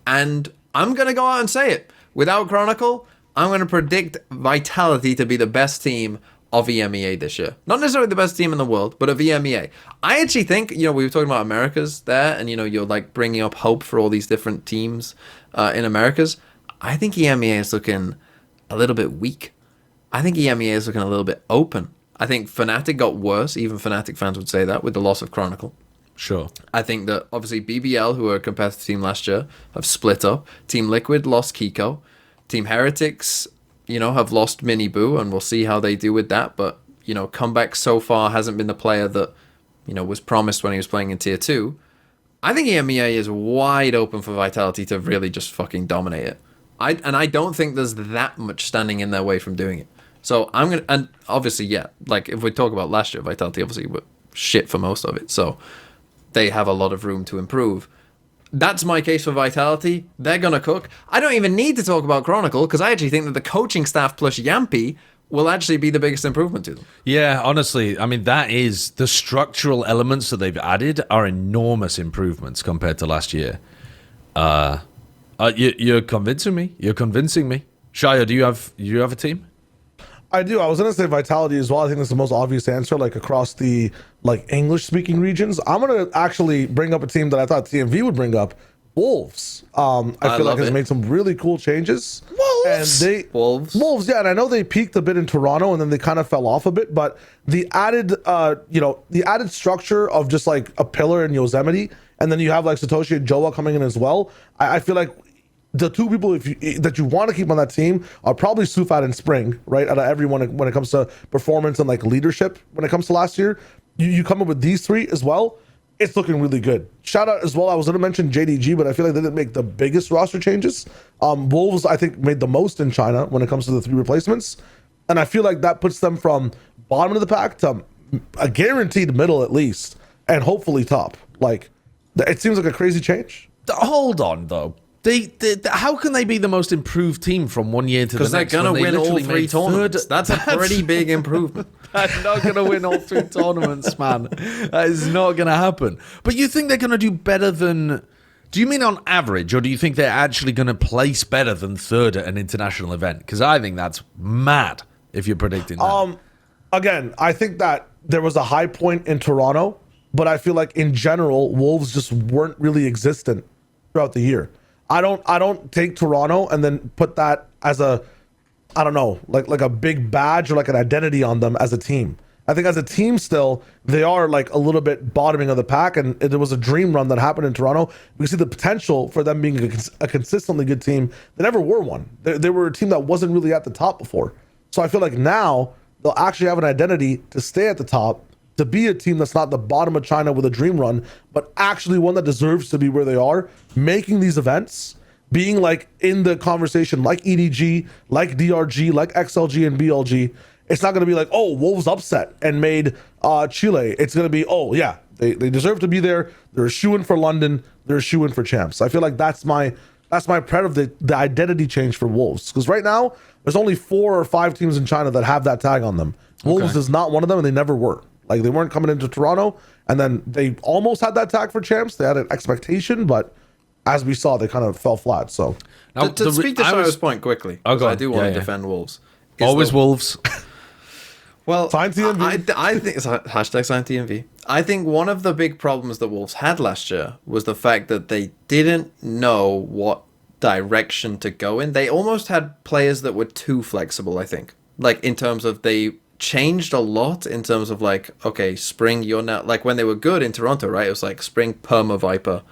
And I'm going to go out and say it. Without Chronicle, I'm going to predict Vitality to be the best team of EMEA this year. Not necessarily the best team in the world, but of EMEA. I actually think, we were talking about Americas there, and, you're like bringing up hope for all these different teams in Americas. I think EMEA is looking a little bit weak. I think EMEA is looking a little bit open. I think Fnatic got worse. Even Fnatic fans would say that with the loss of Chronicle. Sure. I think that obviously BBL, who were a competitive team last year, have split up. Team Liquid lost Kiko. Team Heretics, have lost Mini Boo, and we'll see how they do with that. But, Comeback so far hasn't been the player that, was promised when he was playing in Tier 2. I think EMEA is wide open for Vitality to really just fucking dominate it. I don't think there's that much standing in their way from doing it. So I'm going to, and obviously, yeah, like if we talk about last year, Vitality obviously were shit for most of it. So they have a lot of room to improve. That's my case for Vitality. They're going to cook. I don't even need to talk about Chronicle because I actually think that the coaching staff plus Yampy will actually be the biggest improvement to them. Yeah, honestly, I mean, that is the structural elements that they've added are enormous improvements compared to last year. You're convincing me. You're convincing me. Shyo, do you have a team? I do. I was gonna say Vitality as well. I think that's the most obvious answer, like across the English-speaking regions. I'm gonna actually bring up a team that I thought TMV would bring up, Wolves. I feel like has made some really cool changes. Wolves. And Wolves, yeah. And I know they peaked a bit in Toronto, and then they kind of fell off a bit. But the added, the added structure of just like a pillar in Yosemite, and then you have like Satoshi and Joa coming in as well. I feel like the two people that you want to keep on that team are probably Sufat and Spring, right? Out of everyone when it comes to performance and like leadership, when it comes to last year, you come up with these three as well. It's looking really good. Shout out as well. I was going to mention JDG, but I feel like they didn't make the biggest roster changes. Wolves, I think, made the most in China when it comes to the three replacements, and I feel like that puts them from bottom of the pack to a guaranteed middle at least, and hopefully top. Like, it seems like a crazy change. Hold on, though. How can they be the most improved team from one year to the next? Because they're going to win all three tournaments. That's a pretty big improvement. They're not going to win all three tournaments, man. That is not going to happen. But you think they're going to do better than... Do you mean on average, or do you think they're actually going to place better than third at an international event? Because I think that's mad if you're predicting that. Again, I think that there was a high point in Toronto, but I feel like in general, Wolves just weren't really existent throughout the year. I don't take Toronto and then put that as a, I don't know, like a big badge or like an identity on them as a team. I think as a team still, they are like a little bit bottoming of the pack, and there was a dream run that happened in Toronto. We see the potential for them being a consistently good team. They never were one. They were a team that wasn't really at the top before. So I feel like now they'll actually have an identity to stay at the top, to be a team that's not the bottom of China with a dream run, but actually one that deserves to be where they are, making these events, being like in the conversation like EDG, like DRG, like XLG and BLG. It's not going to be like, oh, Wolves upset and made Chile. It's going to be, oh, yeah, they deserve to be there. They're a shoo-in for London. They're a shoo-in for champs. I feel like that's my part of the identity change for Wolves. Because right now, there's only 4 or 5 teams in China that have that tag on them. Wolves is not one of them, and they never were. Like, they weren't coming into Toronto, and then they almost had that tag for champs. They had an expectation, but as we saw, they kind of fell flat. So, now, to speak to Shyo's point quickly, I do want to defend Wolves. Always Wolves. Well, sign TMV. I think it's hashtag sign TMV. I think one of the big problems that Wolves had last year was the fact that they didn't know what direction to go in. They almost had players that were too flexible, I think. Like, in terms of they changed a lot in terms of like, okay, Spring, you're now, like when they were good in Toronto, right? It was like Spring, Perma Viper,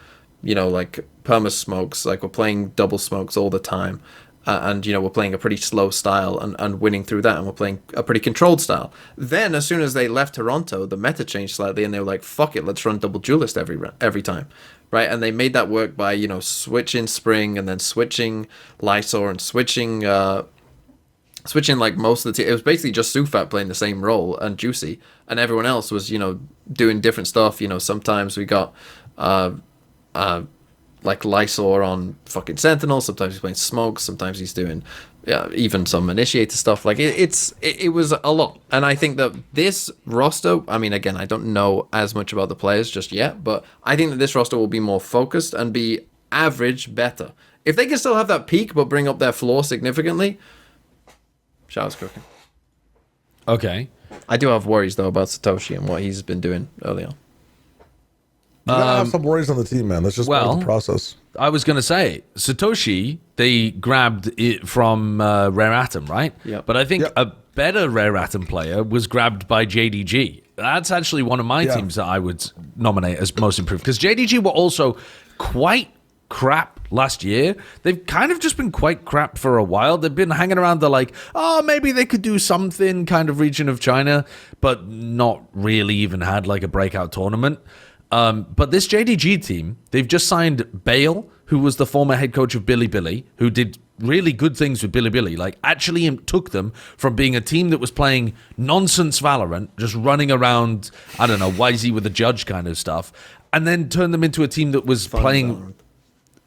like Perma Smokes, like we're playing double smokes all the time. And, we're playing a pretty slow style and winning through that. And we're playing a pretty controlled style. Then, as soon as they left Toronto, the meta changed slightly. And they were like, fuck it, let's run double duelist every time. Right? And they made that work by, switching Spring and then switching Lysor and switching like most of the team. It was basically just Sufat playing the same role and Juicy. And everyone else was, doing different stuff. Sometimes we got... like Lysor on fucking Sentinels, sometimes he's playing Smoke, sometimes he's doing even some Initiator stuff. Like it was a lot. And I think that this roster, I mean, again, I don't know as much about the players just yet, but I think that this roster will be more focused and be average better. If they can still have that peak but bring up their floor significantly, Show's cooking. Okay. I do have worries though about Satoshi and what he's been doing early on. You gotta have some worries on the team, man. That's just part of the process. I was going to say, Satoshi, they grabbed it from Rare Atom, right? Yeah. But I think a better Rare Atom player was grabbed by JDG. That's actually one of my teams that I would nominate as most improved. Because JDG were also quite crap last year. They've kind of just been quite crap for a while. They've been hanging around the like, oh, maybe they could do something kind of region of China, but not really even had like a breakout tournament. But this JDG team, they've just signed Bale, who was the former head coach of Bilibili, who did really good things with Bilibili. Like, actually took them from being a team that was playing nonsense Valorant, just running around, I don't know, YZ with a judge kind of stuff, and then turned them into a team that was playing... Valorant.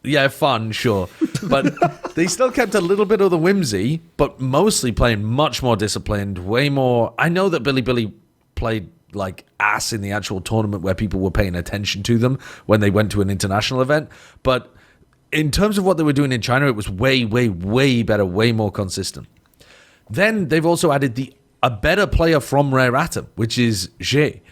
Yeah, fun, sure. But they still kept a little bit of the whimsy, but mostly playing much more disciplined, way more... I know that Bilibili played like ass in the actual tournament where people were paying attention to them when they went to an international event. But in terms of what they were doing in China, it was way, way, way better, way more consistent. Then they've also added a better player from Rare Atom, which is Zhe,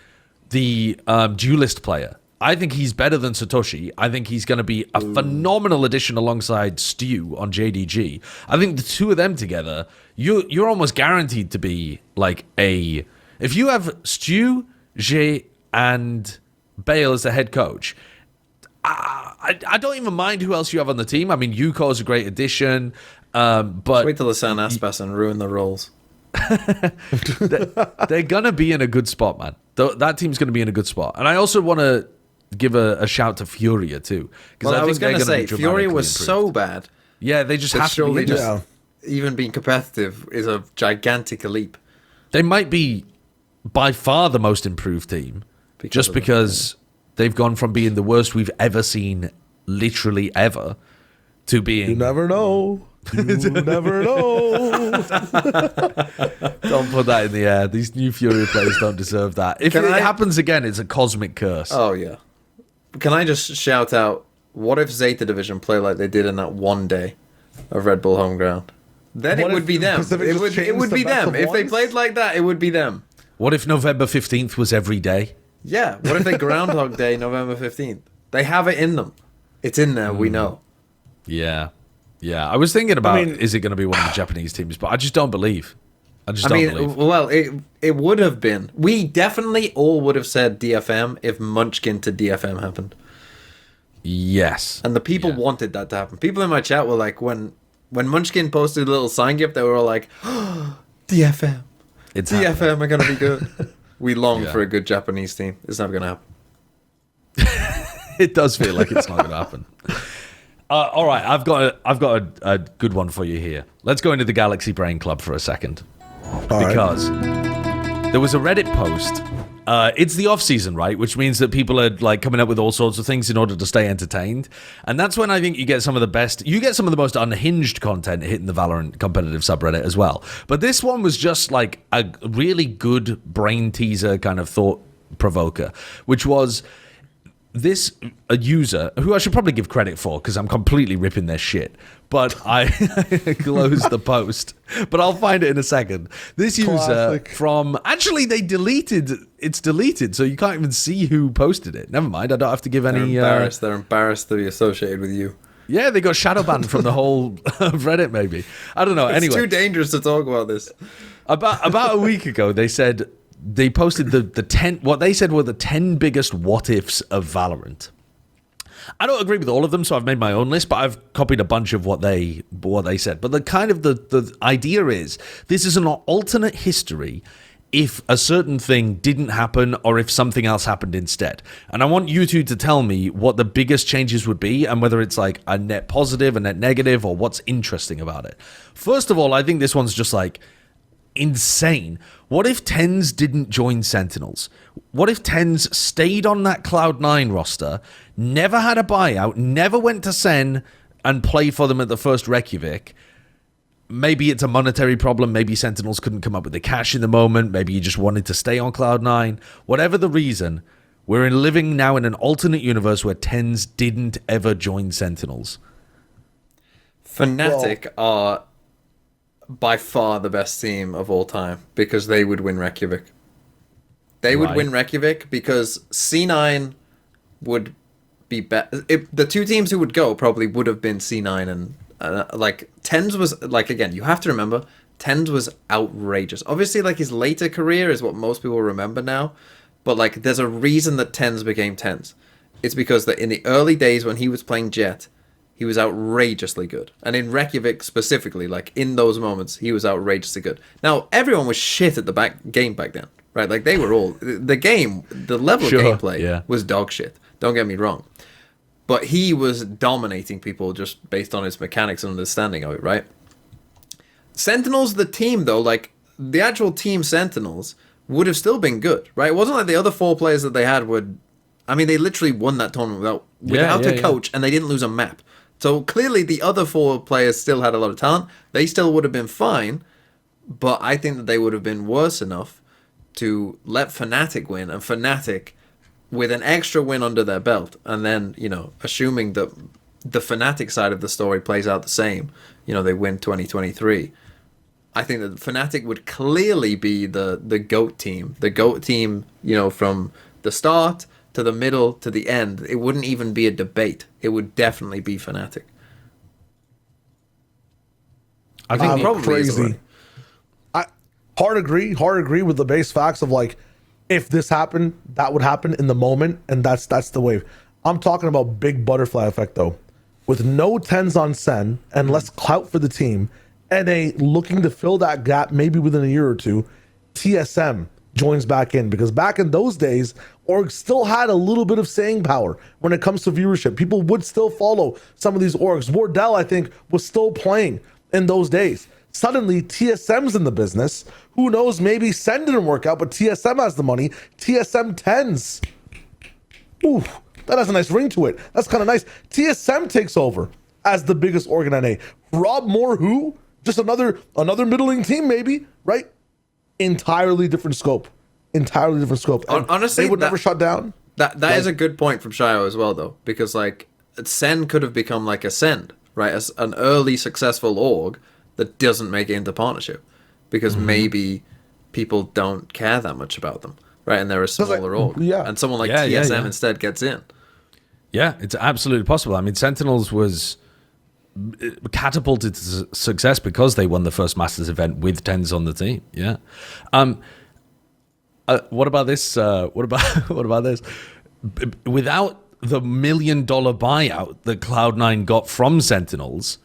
the duelist player. I think he's better than Satoshi. I think he's going to be a phenomenal addition alongside Stu on JDG. I think the two of them together, you're almost guaranteed to be like a... If you have Stu, Zhe, and Bale as the head coach, I don't even mind who else you have on the team. I mean, Yuko is a great addition, but... Just wait till they sign Aspas and ruin the roles. They're going to be in a good spot, man. That team's going to be in a good spot. And I also want to give a shout to Furia, too. Well, I was going to say, Furia was so bad. Yeah, they just have to be... Even being competitive is a gigantic leap. They might be... by far the most improved team, because they've gone from being the worst we've ever seen, literally ever, to being... You never know. You never know. Don't put that in the air. These new Fury players don't deserve that. If it happens again, it's a cosmic curse. Oh, yeah. Can I just shout out, what if Zeta Division play like they did in that one day of Red Bull home ground? Then it would be them. It would be them. If they played like that, it would be them. What if November 15th was every day? Yeah. What if they Groundhog Day November 15th? They have it in them. It's in there, we know. Yeah. Yeah. I was thinking about, is it going to be one of the Japanese teams? But I just don't believe. I don't believe. Well, it would have been. We definitely all would have said DFM if Munchkin to DFM happened. Yes. And the people wanted that to happen. People in my chat were like, when Munchkin posted a little sign gift, they were all like, oh, DFM. It's DFM are going to be good. We long for a good Japanese team. It's never going to happen. It does feel like it's not going to happen. All right, I've got a good one for you here. Let's go into the Galaxy Brain Club for a second. Because there was a Reddit post. It's the off season, right? Which means that people are like coming up with all sorts of things in order to stay entertained. And that's when I think you get some of the most unhinged content hitting the Valorant competitive subreddit as well. But this one was just like a really good brain teaser kind of thought provoker, which was a user who I should probably give credit for because I'm completely ripping their shit. But I closed the post. But I'll find it in a second. This user actually it's deleted, so you can't even see who posted it. Never mind, I don't have to give any... They're embarrassed to be associated with you. Yeah, they got shadow banned from the whole Reddit, maybe. I don't know. Anyway, it's too dangerous to talk about this. About a week ago, they said... They posted the 10, what they said were the 10 biggest what ifs of Valorant. I don't agree with all of them, so I've made my own list, but I've copied a bunch of what they said. But the idea is this is an alternate history if a certain thing didn't happen or if something else happened instead. And I want you two to tell me what the biggest changes would be and whether it's like a net positive, a net negative, or what's interesting about it. First of all, I think this one's just like insane. What if TenZ didn't join Sentinels? What if TenZ stayed on that Cloud9 roster, never had a buyout, never went to Sen and played for them at the first Reykjavik? Maybe it's a monetary problem. Maybe Sentinels couldn't come up with the cash in the moment. Maybe you just wanted to stay on Cloud9. Whatever the reason, we're living now in an alternate universe where TenZ didn't ever join Sentinels. Fnatic are by far the best team of all time because they would win Reykjavik. They would win Reykjavik because C9 would be better. The two teams who would go probably would have been C9 and like TenZ was like, again, you have to remember TenZ was outrageous. Obviously, like his later career is what most people remember now, but like there's a reason that TenZ became TenZ. It's because that in the early days when he was playing Jet, he was outrageously good. And in Reykjavik specifically, like in those moments, he was outrageously good. Now, everyone was shit at the game back then, right? Like they were all... the level of gameplay was dog shit. Don't get me wrong. But he was dominating people just based on his mechanics and understanding of it, right? Sentinels, the team, though, like the actual team Sentinels would have still been good, right? It wasn't like the other 4 players that they had would... I mean, they literally won that tournament without a coach, and they didn't lose a map. So clearly the other 4 players still had a lot of talent. They still would have been fine, but I think that they would have been worse enough to let Fnatic win, and Fnatic with an extra win under their belt, and then, you know, assuming that the Fnatic side of the story plays out the same, you know, they win 2023. I think that Fnatic would clearly be the GOAT team. The GOAT team, you know, from the start to the middle to the end. It wouldn't even be a debate. It would definitely be Fnatic. I think probably crazy. Hard agree with the base facts of like, if this happened, that would happen in the moment, and that's the wave. I'm talking about big butterfly effect though, with no TenZ on Sen and less clout for the team, and looking to fill that gap maybe within a year or two. TSM joins back in, because back in those days, orgs still had a little bit of saying power when it comes to viewership. People would still follow some of these orgs. Wardell, I think, was still playing in those days. Suddenly, TSM's in the business. Who knows? Maybe Sen didn't work out, but TSM has the money. TSM TenZ. Ooh, that has a nice ring to it. That's kind of nice. TSM takes over as the biggest org in NA. Rob Moore, who? Just another middling team, maybe, right? Entirely different scope. Honestly, they would never shut down. That is a good point from Shyo as well, though, because like Sen could have become like Ascend, right? As an early successful org that doesn't make it into partnership because maybe people don't care that much about them, right? And they're a smaller org. Yeah. And someone like TSM instead gets in. Yeah, it's absolutely possible. I mean, Sentinels was catapulted to success because they won the first Masters event with TenZ on the team. Yeah. What about this? What about this? Without the $1 million buyout that Cloud9 got from Sentinels,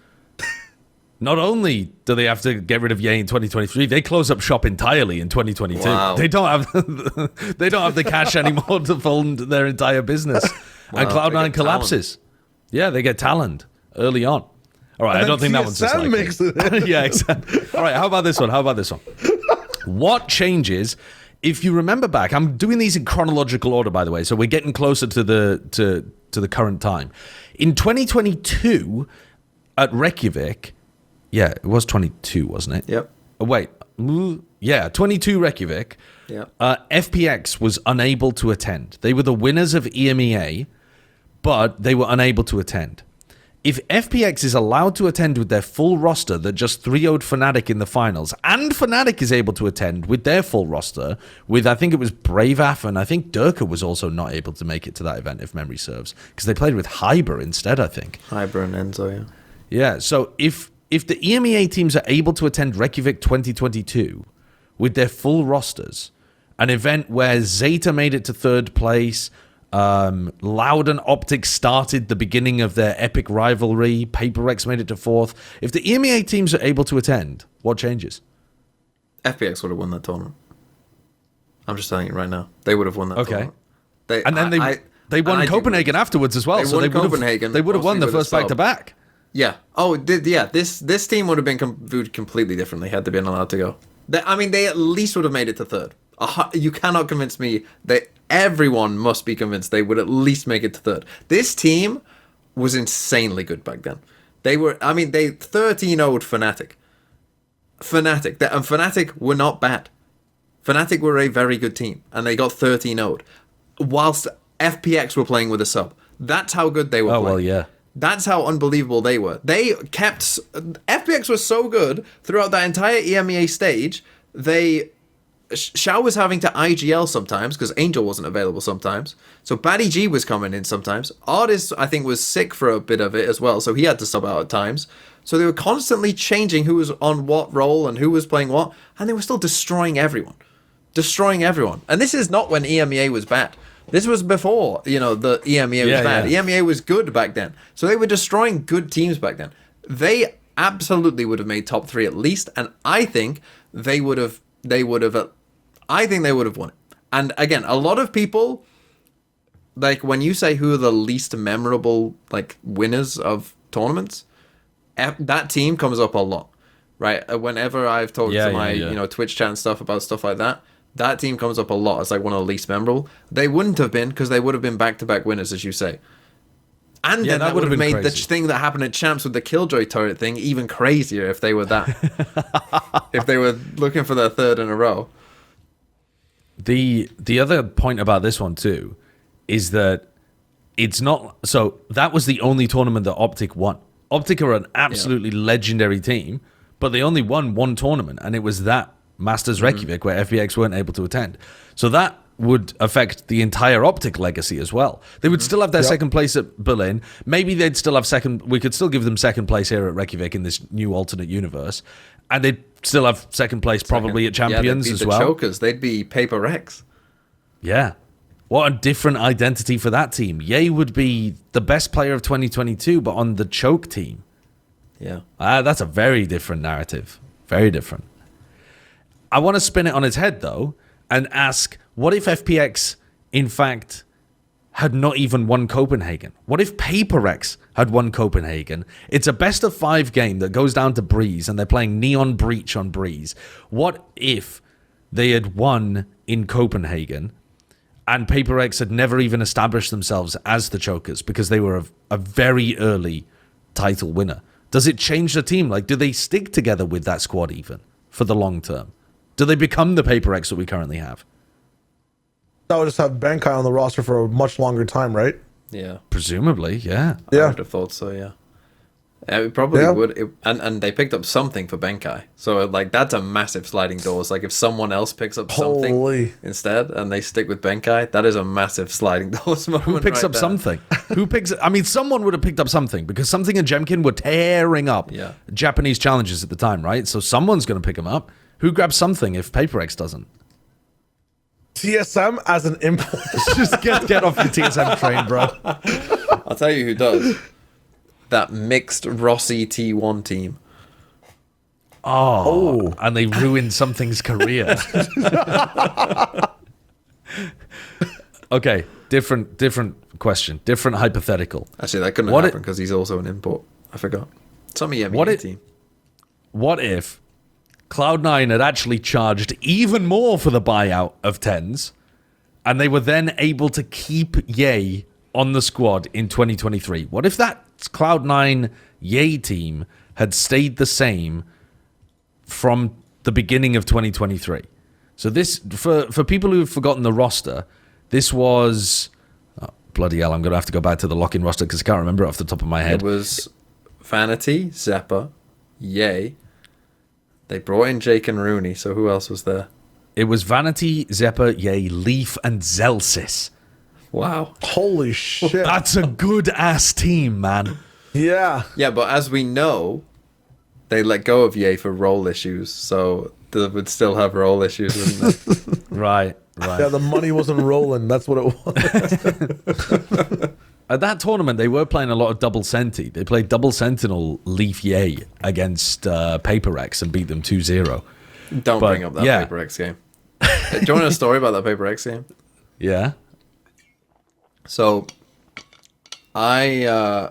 not only do they have to get rid of Ye in 2023, they close up shop entirely in 2022. Wow. They don't have the cash anymore to fund their entire business, and Cloud9 collapses. Yeah, they get talent early on. All right, I don't think that one's just likely. Makes it. Yeah, exactly. All right, how about this one? What changes? If you remember back, I'm doing these in chronological order, by the way, so we're getting closer to the current time. In 2022, at Reykjavik, yeah, it was 22, wasn't it? Yep. Oh, wait, yeah, 22 Reykjavik. Yeah. FPX was unable to attend. They were the winners of EMEA, but they were unable to attend. If FPX is allowed to attend with their full roster that just 3-0'd Fnatic in the finals, and Fnatic is able to attend with their full roster, with I think it was Bravaf, and I think Durka was also not able to make it to that event, if memory serves, because they played with Hyber instead, I think. Hyber and Enzo, yeah. Yeah, so if the EMEA teams are able to attend Reykjavik 2022 with their full rosters, an event where Zeta made it to 3rd place, Loud and Optic started the beginning of their epic rivalry, PaperX made it to 4th. If the EMEA teams are able to attend, what changes? FPX would have won that tournament. I'm just telling you right now. They would have won that tournament. They won Copenhagen afterwards as well, so they would have won the first back-to-back. Yeah. Oh, yeah. This team would have been viewed completely differently had they been allowed to go. They at least would have made it to 3rd. You cannot convince me that everyone must be convinced they would at least make it to 3rd. This team was insanely good back then. They 13-0'd Fnatic. And Fnatic were not bad. Fnatic were a very good team, and they got 13-0'd, whilst FPX were playing with a sub. That's how good they were playing. Well, yeah. That's how unbelievable they were. They kept... FPX was so good throughout that entire EMEA stage. Shao was having to IGL sometimes because Angel wasn't available sometimes. So Batty G was coming in sometimes. Artist, I think, was sick for a bit of it as well, so he had to sub out at times. So they were constantly changing who was on what role and who was playing what, and they were still destroying everyone. Destroying everyone. And this is not when EMEA was bad. This was before, the EMEA was bad. EMEA was good back then. So they were destroying good teams back then. They absolutely would have made top 3 at least, and I think they would have won it. And again, a lot of people, like, when you say who are the least memorable, like, winners of tournaments, that team comes up a lot, right? Whenever I've talked to my, Twitch chat and stuff about stuff like that, that team comes up a lot as, like, one of the least memorable. They wouldn't have been, because they would have been back-to-back winners, as you say. And then that would have made the thing that happened at Champs with the Killjoy turret thing even crazier if they were that. If they were looking for their third in a row. The other point about this one too is that it's not... So that was the only tournament that Optic won. Optic are an absolutely legendary team, but they only won one tournament, and it was that Masters Reykjavík where FPX weren't able to attend. So that would affect the entire Optic legacy as well. They would still have their second place at Berlin. Maybe they'd still have second... We could still give them second place here at Reykjavik in this new alternate universe. And they'd still have second place probably at Champions as well. Chokers. They'd be Paper Rex. Yeah. What a different identity for that team. Ye would be the best player of 2022, but on the choke team. Yeah. That's a very different narrative. Very different. I want to spin it on its head, though, and ask, what if FPX, in fact, had not even won Copenhagen? What if PaperX had won Copenhagen? It's a best-of-5 game that goes down to Breeze, and they're playing Neon Breach on Breeze. What if they had won in Copenhagen, and PaperX had never even established themselves as the chokers because they were a very early title winner? Does it change the team? Like, do they stick together with that squad even for the long term? Do they become the PaperX that we currently have? That would just have Bankai on the roster for a much longer time, right? Yeah. Presumably, yeah. I would have thought so, yeah. It probably would. And they picked up something for Bankai. So, like, that's a massive sliding doors. Like, if someone else picks up something instead and they stick with Bankai, that is a massive sliding doors moment. Who picks up something? Who picks... I mean, someone would have picked up something because Something and Jemkin were tearing up Japanese challenges at the time, right? So someone's going to pick them up. Who grabs something if PaperX doesn't? TSM as an import. Just get off your TSM train, bro. I'll tell you who does. That mixed Rossi T1 team. Oh, and they ruined Something's career. Okay, different question, different hypothetical. Actually, that couldn't have happened because he's also an import. I forgot. Some EMEA team. What if Cloud9 had actually charged even more for the buyout of TenZ, and they were then able to keep Ye on the squad in 2023? What if that Cloud9 Ye team had stayed the same from the beginning of 2023? So this, for people who've forgotten the roster, this was... Oh, bloody hell, I'm going to have to go back to the lock-in roster because I can't remember it off the top of my head. It was Vanity, Zeppa, Ye. They brought in Jake and Rooney, so who else was there? It was Vanity, Zeppa, Ye, Leaf, and Zelsis. Wow. Holy shit. That's a good-ass team, man. Yeah. Yeah, but as we know, they let go of Ye for role issues, so they would still have role issues, wouldn't they? Right. Yeah, the money wasn't rolling. That's what it was. At that tournament, they were playing a lot of double Senti. They played double Sentinel Leaf Ye against PaperX and beat them 2-0. Don't bring up that PaperX game. Do you want a story about that PaperX game? Yeah. So, I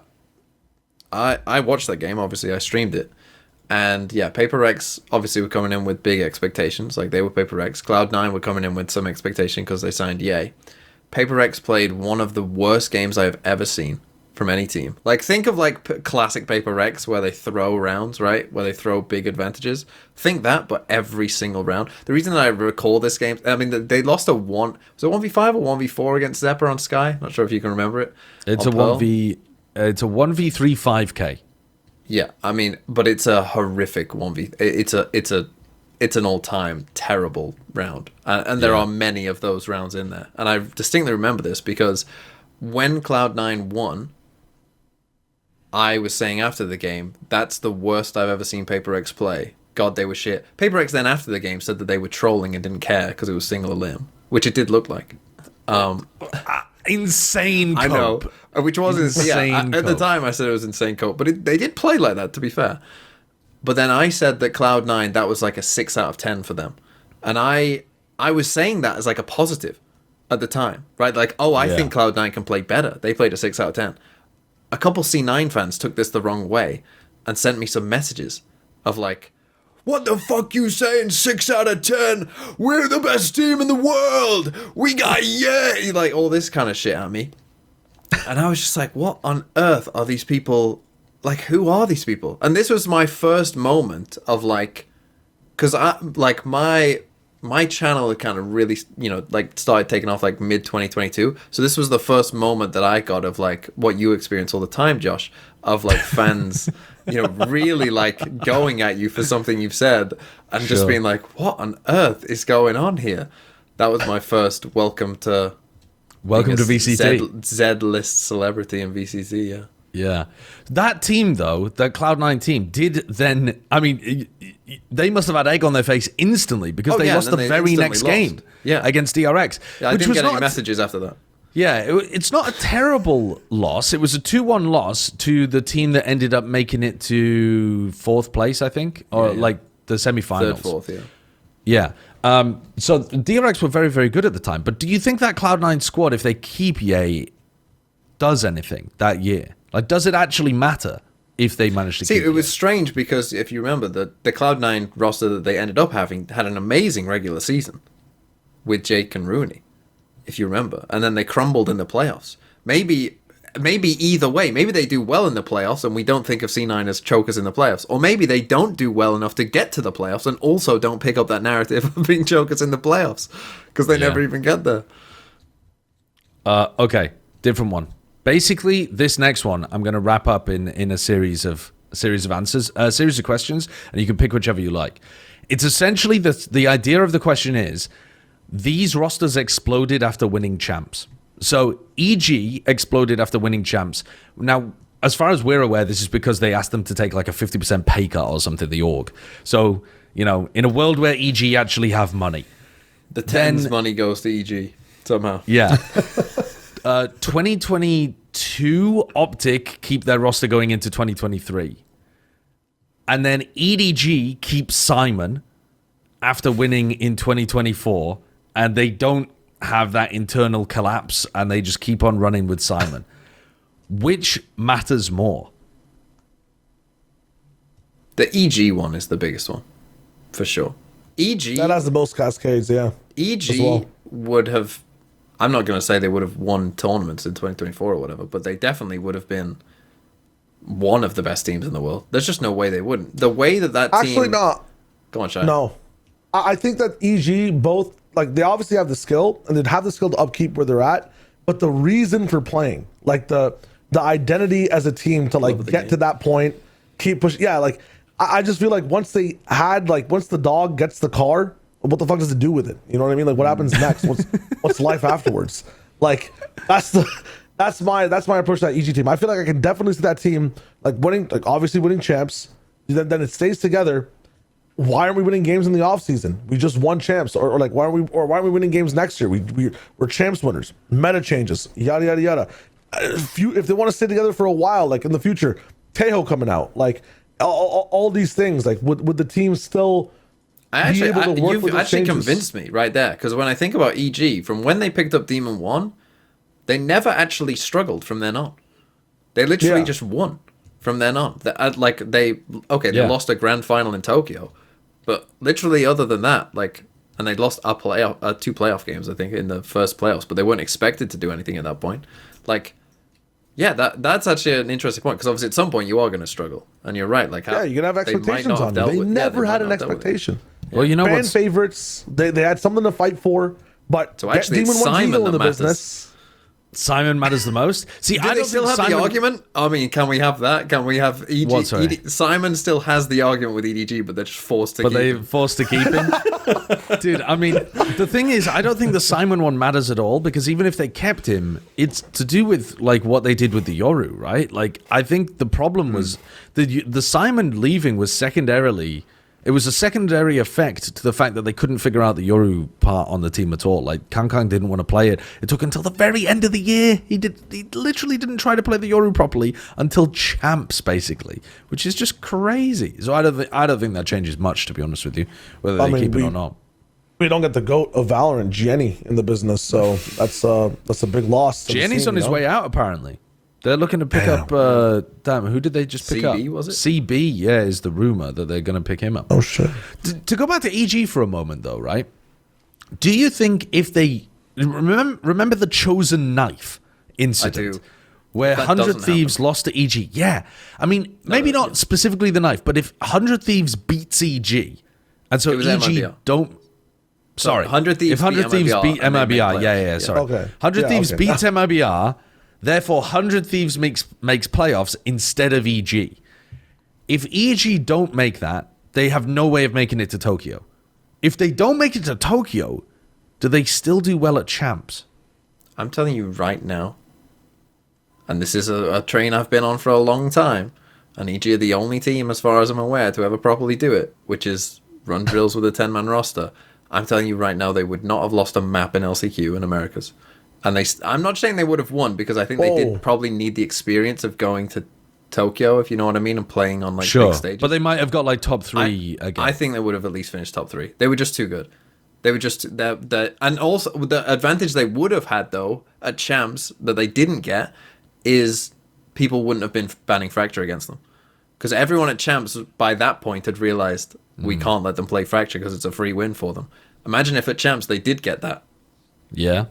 watched that game. Obviously, I streamed it, and yeah, PaperX obviously were coming in with big expectations. Like, they were PaperX. Cloud9 were coming in with some expectation because they signed Ye. PaperX played one of the worst games I have ever seen from any team. Like, think of like classic PaperX where they throw rounds, right? Where they throw big advantages. Think that, but every single round. The reason that I recall this game, I mean, they lost a was it 1v5 or 1v4 against Zepper on Sky? Not sure if you can remember it. It's a 1v... It's a 1v3 5K. Yeah, I mean, but it's a horrific 1v. It's an all-time terrible round, and there are many of those rounds in there. And I distinctly remember this because when Cloud9 won, I was saying after the game, that's the worst I've ever seen Paper X play. God, they were shit. Paper X then after the game said that they were trolling and didn't care because it was single limb, which it did look like. Insane cope. I know, which was insane. At the time, I said it was insane cope, but they did play like that, to be fair. But then I said that Cloud9, that was like a 6 out of 10 for them, and I was saying that as like a positive at the time, right? Like, I think Cloud9 can play better. They played a 6 out of 10. A couple C9 fans took this the wrong way and sent me some messages of like, "What the fuck you saying? 6 out of 10? We're the best team in the world. We got like all this kind of shit at me." And I was just like, what on earth are these people? Like, who are these people? And this was my first moment of like, because my channel had kind of really, like started taking off like mid 2022. So this was the first moment that I got of like what you experience all the time, Josh, of like fans, really like going at you for something you've said and just being like, what on earth is going on here? That was my first welcome to VCT. Z-list celebrity in VCT, yeah. Yeah. That team, though, that Cloud9 team, did then... I mean, they must have had egg on their face instantly because they lost the very next game against DRX. Yeah, I didn't get any messages after that. Yeah, it's not a terrible loss. It was a 2-1 loss to the team that ended up making it to 4th place, I think, or like the semifinals. 3rd, 4th, yeah. Yeah. So DRX were very, very good at the time. But do you think that Cloud9 squad, if they keep Ye, does anything that year? Like, does it actually matter if they manage to keep it? See, it was strange because if you remember, the Cloud9 roster that they ended up having had an amazing regular season with Jake and Rooney, if you remember. And then they crumbled in the playoffs. Maybe either way. Maybe they do well in the playoffs and we don't think of C9 as chokers in the playoffs. Or maybe they don't do well enough to get to the playoffs and also don't pick up that narrative of being chokers in the playoffs because they never even get there. Okay, different one. Basically, this next one I'm going to wrap up in a series of answers, a series of questions, and you can pick whichever you like. It's essentially the idea of the question is these rosters exploded after winning champs. So EG exploded after winning champs. Now, as far as we're aware, this is because they asked them to take like a 50% pay cut or something, the org. So, in a world where EG actually have money. The TenZ money goes to EG somehow. Yeah. 2022 Optic keep their roster going into 2023. And then EDG keeps Simon after winning in 2024. And they don't have that internal collapse and they just keep on running with Simon. Which matters more? The EG one is the biggest one, for sure. EG... That has the most cascades, yeah. EG would have... I'm not going to say they would have won tournaments in 2024 or whatever, but they definitely would have been one of the best teams in the world. There's just no way they wouldn't. The way that team... Actually, not. Go on, Shy. No. I think that EG both... Like, they obviously have the skill, and they'd have the skill to upkeep where they're at, but the reason for playing, like the identity as a team to, like, get to that point, keep pushing... Yeah, like, I just feel like once the dog gets the car... What the fuck does it do with it? You know what I mean? Like, what happens next? What's life afterwards? Like, that's my approach to that EG team. I feel like I can definitely see that team like winning, like obviously winning champs. Then it stays together. Why aren't we winning games in the offseason? We just won champs, or like why aren't we winning games next year? We're champs winners. Meta changes, yada yada yada. If they want to stay together for a while, like in the future, Tejo coming out, like all these things, like would the team still? You've actually convinced me right there, because when I think about EG, from when they picked up Demon 1, they never actually struggled from then on. They literally just won from then on. They lost a grand final in Tokyo, but literally other than that, like, and they lost two playoff games, I think, in the first playoffs, but they weren't expected to do anything at that point. Like, yeah, that's actually an interesting point, because obviously at some point you are going to struggle, and you're right. Like, you're gonna have expectations on them. They never had an expectation. Well, you know what? Fan favorites. They had something to fight for, but so actually, Demon it's Simon in the that matters. business. Simon matters the most. See, Do they still have the argument? I mean, can we have that? Can we have EG? What, sorry? Simon still has the argument with EDG, but they're just forced to. But they're forced to keep him. Dude, I mean, the thing is, I don't think the Simon one matters at all, because even if they kept him, it's to do with like what they did with the Yoru, right? Like, I think the problem was the Simon leaving was secondarily. It was a secondary effect to the fact that they couldn't figure out the Yoru part on the team at all. Like, Kang didn't want to play it. It took until the very end of the year. He literally didn't try to play the Yoru properly until champs, basically, which is just crazy. So I don't think that changes much, to be honest with you, whether they keep it or not. We don't get the GOAT of Valorant, Jenny, in the business, so that's a big loss. Jenny's on his way out, apparently. They're looking to pick up, who did they just pick up? CB, was it? CB, yeah, is the rumor that they're going to pick him up. Oh, shit. To go back to EG for a moment, though, right? Do you think if they... Remember the Chosen Knife incident? I do. Where That 100 Thieves lost to EG? Yeah. I mean, maybe not specifically the knife, but if 100 Thieves beats EG, and so EG MIBR. don't... Sorry. 100 Thieves if 100 Thieves beat MIBR, yeah, sorry. Okay. 100 Thieves okay. beats MIBR... Therefore, 100 Thieves makes playoffs instead of EG. If EG don't make that, they have no way of making it to Tokyo. If they don't make it to Tokyo, do they still do well at champs? I'm telling you right now, and this is a train I've been on for a long time, and EG are the only team, as far as I'm aware, to ever properly do it, which is run drills with a 10-man roster. I'm telling you right now, they would not have lost a map in LCQ in Americas. And I'm not saying they would have won, because I think they did probably need the experience of going to Tokyo, if you know what I mean, and playing on like big stages. But they might have got like top 3 again. I think they would have at least finished top 3. They were just too good. They were just and also the advantage they would have had though at champs that they didn't get is people wouldn't have been banning Fracture against them, because everyone at champs by that point had realized we can't let them play Fracture because it's a free win for them. Imagine if at champs they did get that. Yeah.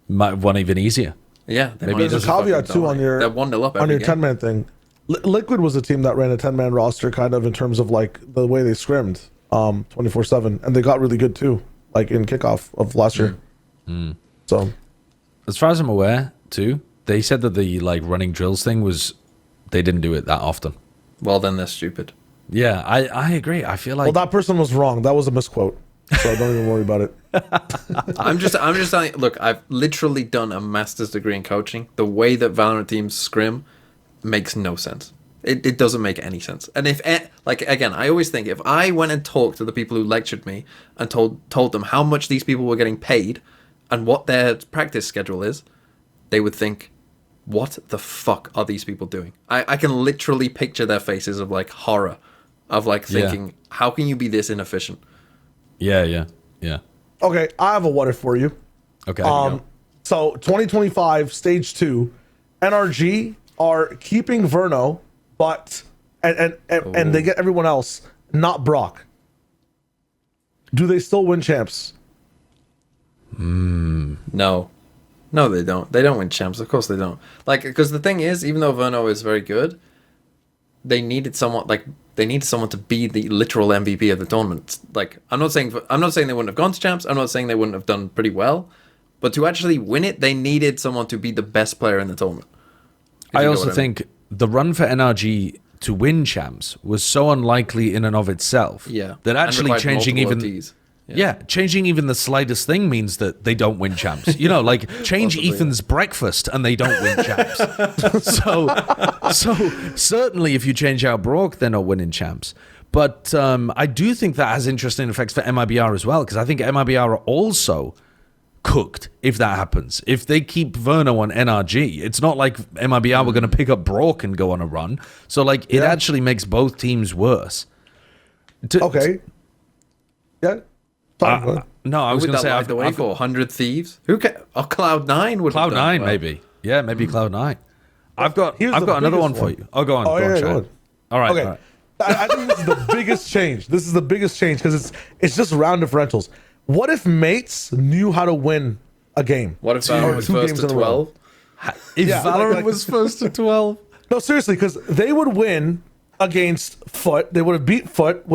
Might have won even easier. Yeah, Maybe there's a caveat too on your 10-man thing. Liquid was a team that ran a 10-man roster, kind of in terms of like the way they scrimmed 24/7, and they got really good too, like in kickoff of last year. So, as far as I'm aware, too, they said that the like running drills thing was they didn't do it that often. Well, then they're stupid. Yeah, I agree. I feel like that person was wrong. That was a misquote. So don't even worry about it. I'm just telling you, look, I've literally done a master's degree in coaching. The way that Valorant teams scrim makes no sense. It doesn't make any sense. And if, like, again, I always think if I went and talked to the people who lectured me and told them how much these people were getting paid and what their practice schedule is, they would think, what the fuck are these people doing? I can literally picture their faces of like horror, of like thinking, how can you be this inefficient? Yeah. Okay, I have a what if for you. Okay. So 2025 stage 2, NRG are keeping Verno, but and they get everyone else, not Brock. Do they still win champs? No, they don't. They don't win champs. Of course they don't. Like, because the thing is, even though Verno is very good, they needed someone to be the literal MVP of the tournament. Like, I'm not saying they wouldn't have gone to champs. I'm not saying they wouldn't have done pretty well, but to actually win it, they needed someone to be the best player in the tournament. I also think the run for NRG to win champs was so unlikely in and of itself. Yeah, that actually changing even OTs. changing even the slightest thing means that they don't win champs. You know, like change Ethan's breakfast and they don't win champs. so certainly if you change out Brock, they're not winning champs. But I do think that has interesting effects for MIBR as well, because I think MIBR are also cooked if that happens. If they keep Verno on NRG, it's not like MIBR were going to pick up Brock and go on a run. So like it actually makes both teams worse. Okay. Yeah. No, I was going to say I've the way for 100 Thieves. Who can? Oh, Cloud9 would. Cloud9 maybe. Yeah, maybe Cloud9. I've got another one for you. Oh, go on. Go on. All right. Okay. All right. I think this is the biggest change. This is the biggest change because it's just round differentials. What if mates knew how to win a game? What if Valorant was first to 12? If Valorant was first to 12? No, seriously, because they would win against Foot. They would have beat Foot.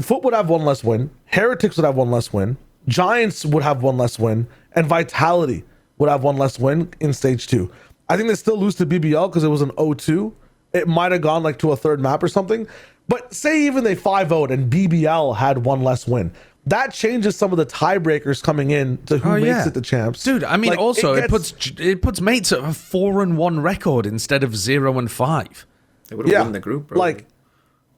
Foot would have one less win. Heretics would have one less win. Giants would have one less win. And Vitality would have one less win in stage 2. I think they still lose to BBL because it was an 0-2. It might have gone like to a third map or something. But say even they 5-0'd and BBL had one less win. That changes some of the tiebreakers coming in to who makes it the champs. Dude, I mean, like, also it puts mates at a 4-1 record instead of 0-5. They would have won the group, bro. Like,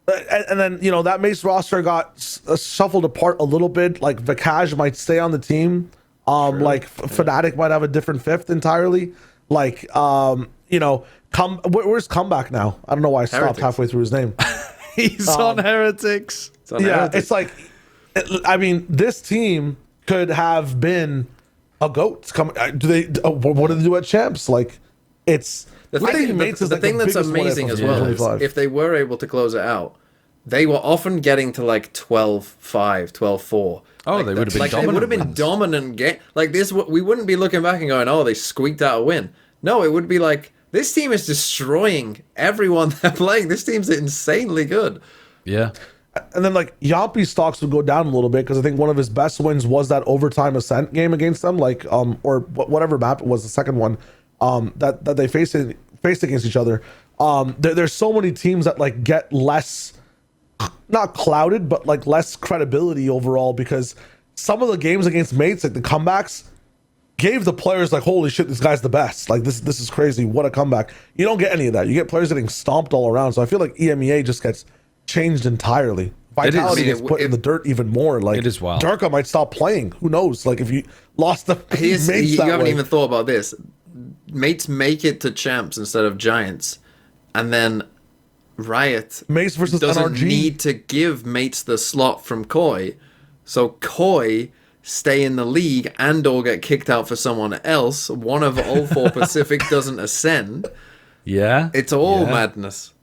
and then, you know, that Mace roster got shuffled apart a little bit. Like, Vikaj might stay on the team. Like, Fnatic might have a different fifth entirely. Like, you know, where's Comeback now? I don't know why I stopped halfway through his name. He's on Heretics. It's like, I mean, this team could have been a GOAT. What do they do at champs? Like, it's the thing that's amazing as well is if they were able to close it out, they were often getting to like 12-5, 12-4. Oh, like, they would have been dominant. They would have been dominant game. Like this, we wouldn't be looking back and going, "Oh, they squeaked out a win." No, it would be like, this team is destroying everyone they're playing. This team's insanely good. Yeah. And then, like, Yampi's stocks would go down a little bit because I think one of his best wins was that overtime Ascent game against them, like, or whatever map it was, the second one, that they faced against each other. There's so many teams that, like, get less, not clouded, but, like, less credibility overall because some of the games against mates, like the comebacks, gave the players like, holy shit, this guy's the best. Like, this is crazy. What a comeback. You don't get any of that. You get players getting stomped all around. So I feel like EMEA just gets changed entirely. Vitality gets put in the dirt even more. Like, it is wild. Durka might stop playing. Who knows? Like, if you lost the mates you haven't even thought about this. Mates make it to champs instead of giants, and then Riot Mace versus doesn't NRG. need to give mates the slot from Koi, so Koi stay in the league and or get kicked out for someone else. One of all four Pacific doesn't ascend. Yeah, it's all madness.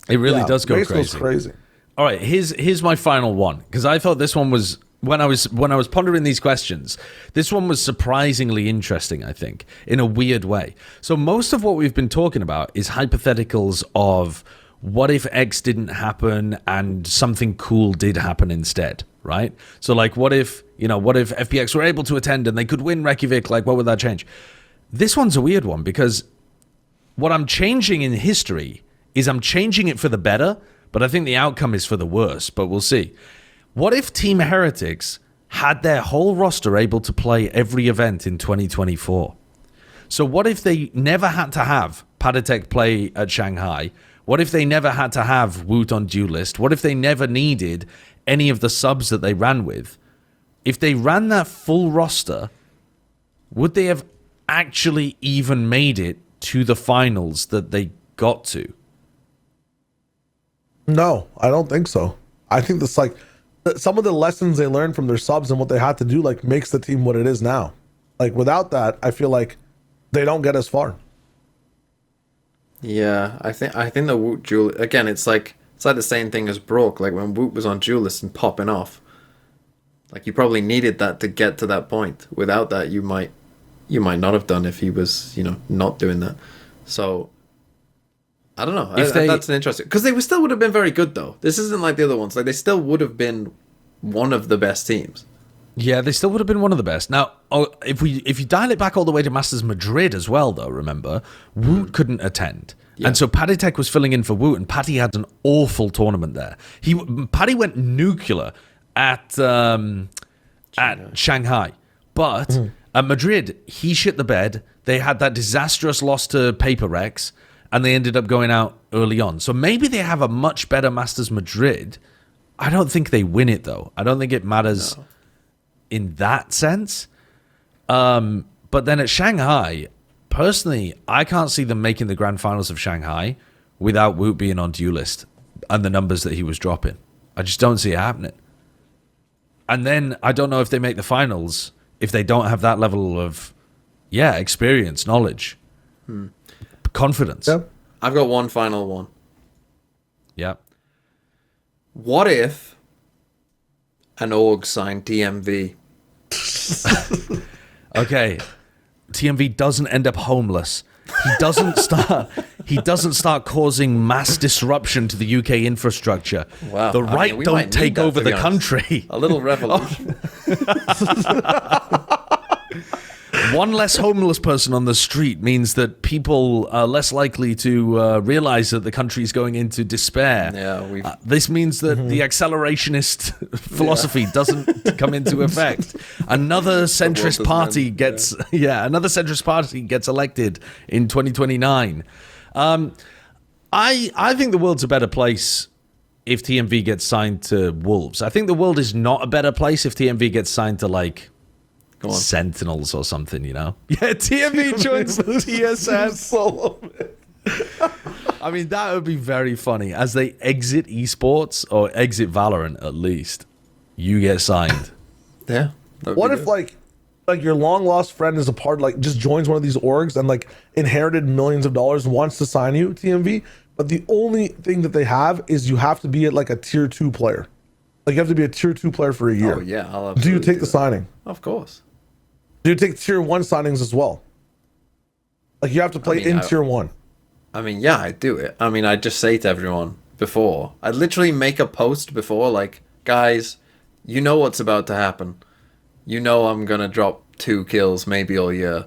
It really does go Mace crazy. goes crazy. All right, here's my final one because I thought this one was when I was pondering these questions. This one was surprisingly interesting, I think, in a weird way. So most of what we've been talking about is hypotheticals of what if X didn't happen and something cool did happen instead, right? So like, what if FPX were able to attend and they could win Reykjavik? Like, what would that change? This one's a weird one because what I'm changing in history is I'm changing it for the better, but I think the outcome is for the worse, but we'll see. What if Team Heretics had their whole roster able to play every event in 2024? So what if they never had to have Padatek play at Shanghai? What if they never had to have Woot on Duelist? What if they never needed any of the subs that they ran with? If they ran that full roster, would they have actually even made it to the finals that they got to? No, I don't think so. I think that's like some of the lessons they learned from their subs and what they had to do like makes the team what it is now. Like without that, I feel like they don't get as far. Yeah, I think the Woot duel again. It's like the same thing as Broke. Like when Woot was on Duelist and popping off, like you probably needed that to get to that point. Without that, you might not have done if he was not doing that. So I don't know. That's an interesting because they still would have been very good though. This isn't like the other ones. Like they still would have been one of the best teams. Yeah, they still would have been one of the best. Now, if you dial it back all the way to Masters Madrid as well, though, remember, Woot couldn't attend. Yeah. And so Padatek was filling in for Woot, and Paddy had an awful tournament there. Paddy went nuclear at Shanghai. But at Madrid, he shit the bed. They had that disastrous loss to Paper Rex, and they ended up going out early on. So maybe they have a much better Masters Madrid. I don't think they win it, though. I don't think it matters in that sense. But then at Shanghai, personally, I can't see them making the grand finals of Shanghai without Woot being on Duelist and the numbers that he was dropping. I just don't see it happening. And then I don't know if they make the finals if they don't have that level of, experience, knowledge, confidence. Yep. I've got one final one. Yeah. What if an org signed TMV? Okay. TMV doesn't end up homeless. He doesn't start causing mass disruption to the UK infrastructure. Wow. The right don't take over the country. A little revolution. one less homeless person on the street means that people are less likely to realize that the country is going into despair. Yeah, this means that the accelerationist philosophy doesn't come into effect. Another centrist party gets elected in 2029. I think the world's a better place if TMV gets signed to Wolves. I think the world is not a better place if TMV gets signed to like Sentinels or something, you know? Yeah, TMV joins the TSM solo. I mean, that would be very funny. As they exit esports or exit Valorant, at least, you get signed. Yeah. What if like your long lost friend is a part, like just joins one of these orgs and like inherited millions of dollars and wants to sign you, TMV, but the only thing that they have is you have to be at like a tier 2 player. Like you have to be a tier 2 player for a year. Oh yeah, do you take the signing? Of course. Do you take tier 1 signings as well? Like you have to play tier 1. I mean, yeah, I do it. I mean, I just say to everyone before, I literally make a post before, like, guys, you know what's about to happen. You know I'm gonna drop 2 kills maybe all year.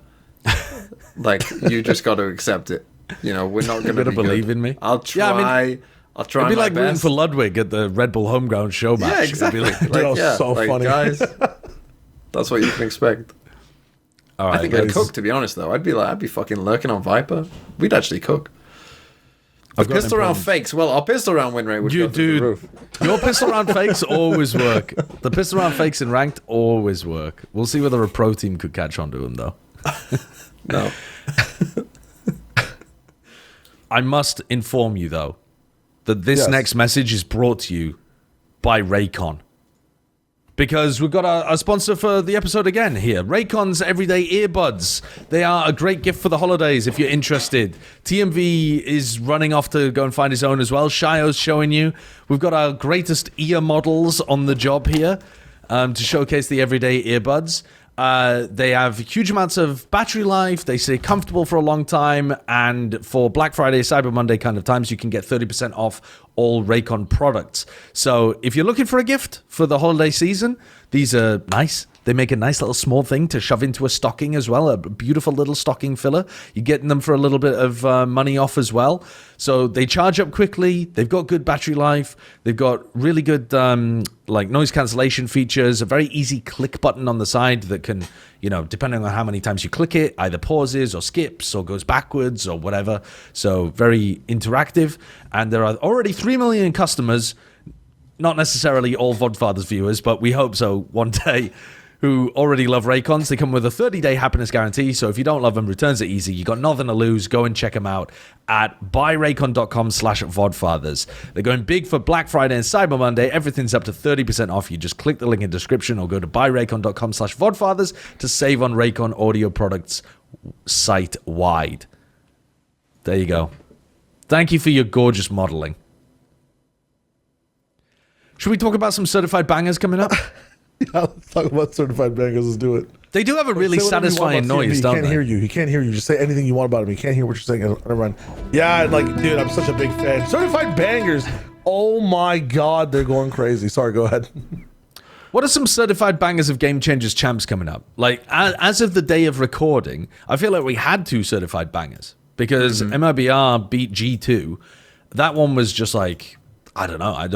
Like, you just got to accept it. You know, we're not gonna believe in me. I'll try. Yeah, I mean, I'll try. It'd be my like rooting best. for Ludwig at the Red Bull homegrown show match. Yeah, exactly. It'd be like, so funny, guys. That's what you can expect. all right, I think I'd cook, to be honest, though. I'd be fucking lurking on Viper. We'd actually cook. I've got Pistol round fakes. Well, our pistol round win rate would go through the roof. Your pistol round fakes always work. The pistol round fakes in ranked always work. We'll see whether a pro team could catch on to them, though. No. I must inform you, though, that this next message is brought to you by Raycon. Because we've got our sponsor for the episode again here. Raycon's Everyday Earbuds. They are a great gift for the holidays if you're interested. TMV is running off to go and find his own as well. Shyo's showing you. We've got our greatest ear models on the job here to showcase the Everyday Earbuds. They have huge amounts of battery life. They stay comfortable for a long time. And for Black Friday, Cyber Monday kind of times, you can get 30% off all Raycon products. So if you're looking for a gift for the holiday season, these are nice. They make a nice little small thing to shove into a stocking as well, a beautiful little stocking filler. You're getting them for a little bit of money off as well. So they charge up quickly. They've got good battery life. They've got really good like noise cancellation features, a very easy click button on the side that can, you know, depending on how many times you click it, either pauses or skips or goes backwards or whatever. So very interactive. And there are already 3 million customers, not necessarily all Vodfathers viewers, but we hope so one day, who already love Raycons. They come with a 30-day happiness guarantee, so if you don't love them, returns are easy. You got nothing to lose. Go and check them out at buyraycon.com/Vodfathers. They're going big for Black Friday and Cyber Monday. Everything's up to 30% off. You just click the link in the description or go to buyraycon.com/Vodfathers to save on Raycon audio products site-wide. There you go. Thank you for your gorgeous modeling. Should we talk about some certified bangers coming up? Yeah, let's talk about certified bangers. Let's do it. They do have a really satisfying noise, don't they? He can't hear you. He can't hear you. Just say anything you want about him. He can't hear what you're saying. Never mind. Yeah, like, dude, I'm such a big fan. Certified bangers. Oh my God, they're going crazy. Sorry, go ahead. What are some certified bangers of Game Changers champs coming up? Like, as of the day of recording, I feel like we had 2 certified bangers because MIBR beat G2. That one was just like, I don't know. I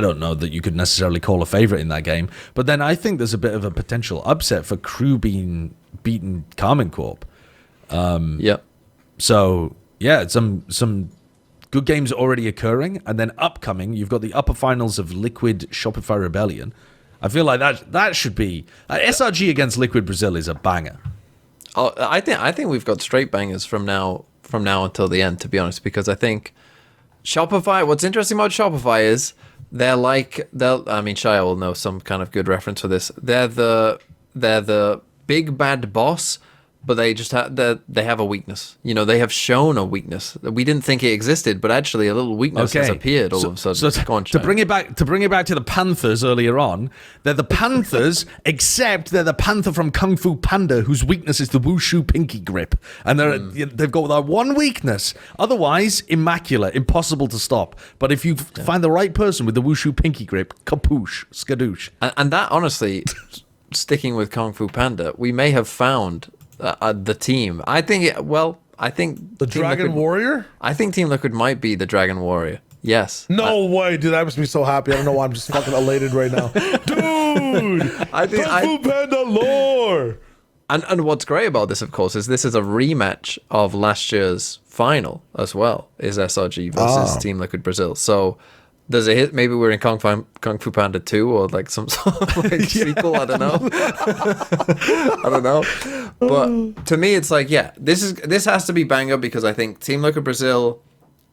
don't know that you could necessarily call a favorite in that game. But then I think there's a bit of a potential upset for Crew being beaten Carmen Corp. Yep. So, yeah, some good games already occurring. And then upcoming, you've got the upper finals of Liquid Shopify Rebellion. I feel like that should be... SRG against Liquid Brazil is a banger. Oh, I think we've got straight bangers from now until the end, to be honest, because I think Shopify... What's interesting about Shopify is... I mean, Shia will know some kind of good reference for this. They're the big bad boss, but they just they have a weakness. You know, they have shown a weakness. We didn't think it existed, but actually a little weakness has appeared all of a sudden. So to bring it back to the Panthers earlier on, they're the Panthers, except they're the Panther from Kung Fu Panda, whose weakness is the wushu pinky grip, and they've got that one weakness. Otherwise, immaculate, impossible to stop. But if you find the right person with the wushu pinky grip, kapoosh, skadoosh. And that honestly. sticking with Kung Fu Panda, we may have found the team. I think The Team Dragon Liquid, Warrior? I think Team Liquid might be the Dragon Warrior. Yes. No way, dude. I must be so happy. I don't know why I'm just fucking elated right now. Dude! I think Kung Fu Panda lore! And what's great about this, of course, is this is a rematch of last year's final as well, is SRG versus Team Liquid Brazil. So does it hit? Maybe we're in Kung Fu Panda 2 or like some sort of like sequel. I don't know. I don't know. But to me, it's like, yeah, this has to be banger because I think Team Liquid Brazil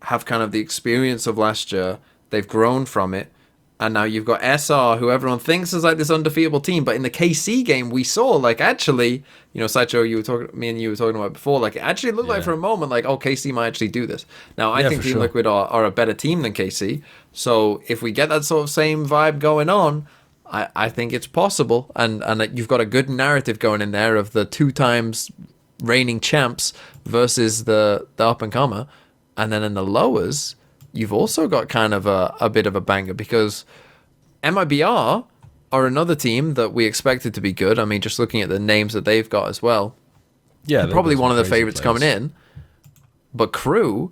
have kind of the experience of last year. They've grown from it. And now you've got SR, who everyone thinks is like this undefeatable team. But in the KC game, we saw, like, actually, you know, Sideshow, me and you were talking about before, like, it actually looked like for a moment, like, oh, KC might actually do this. Now, I think Team Liquid are a better team than KC. So if we get that sort of same vibe going on, I think it's possible. And you've got a good narrative going in there of the 2 times reigning champs versus the up-and-comer. And then in the lowers, you've also got kind of a bit of a banger because MIBR are another team that we expected to be good. I mean, just looking at the names that they've got as well. Yeah, they're probably one of the favorites coming in. But Crew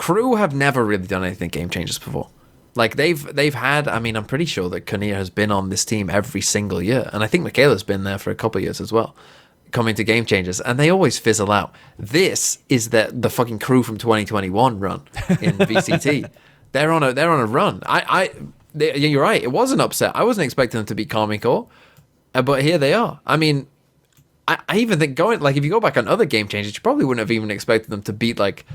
have never really done anything game changers before. Like they've had, I mean, I'm pretty sure that Kania has been on this team every single year. And I think Michaela's been there for a couple of years as well, coming to game changers, and they always fizzle out. This is the fucking Crew from 2021 run in VCT. They're on a run. You're right. It was an upset. I wasn't expecting them to beat Karmine Core, but here they are. I mean, I even think if you go back on other game changers, you probably wouldn't have even expected them to beat like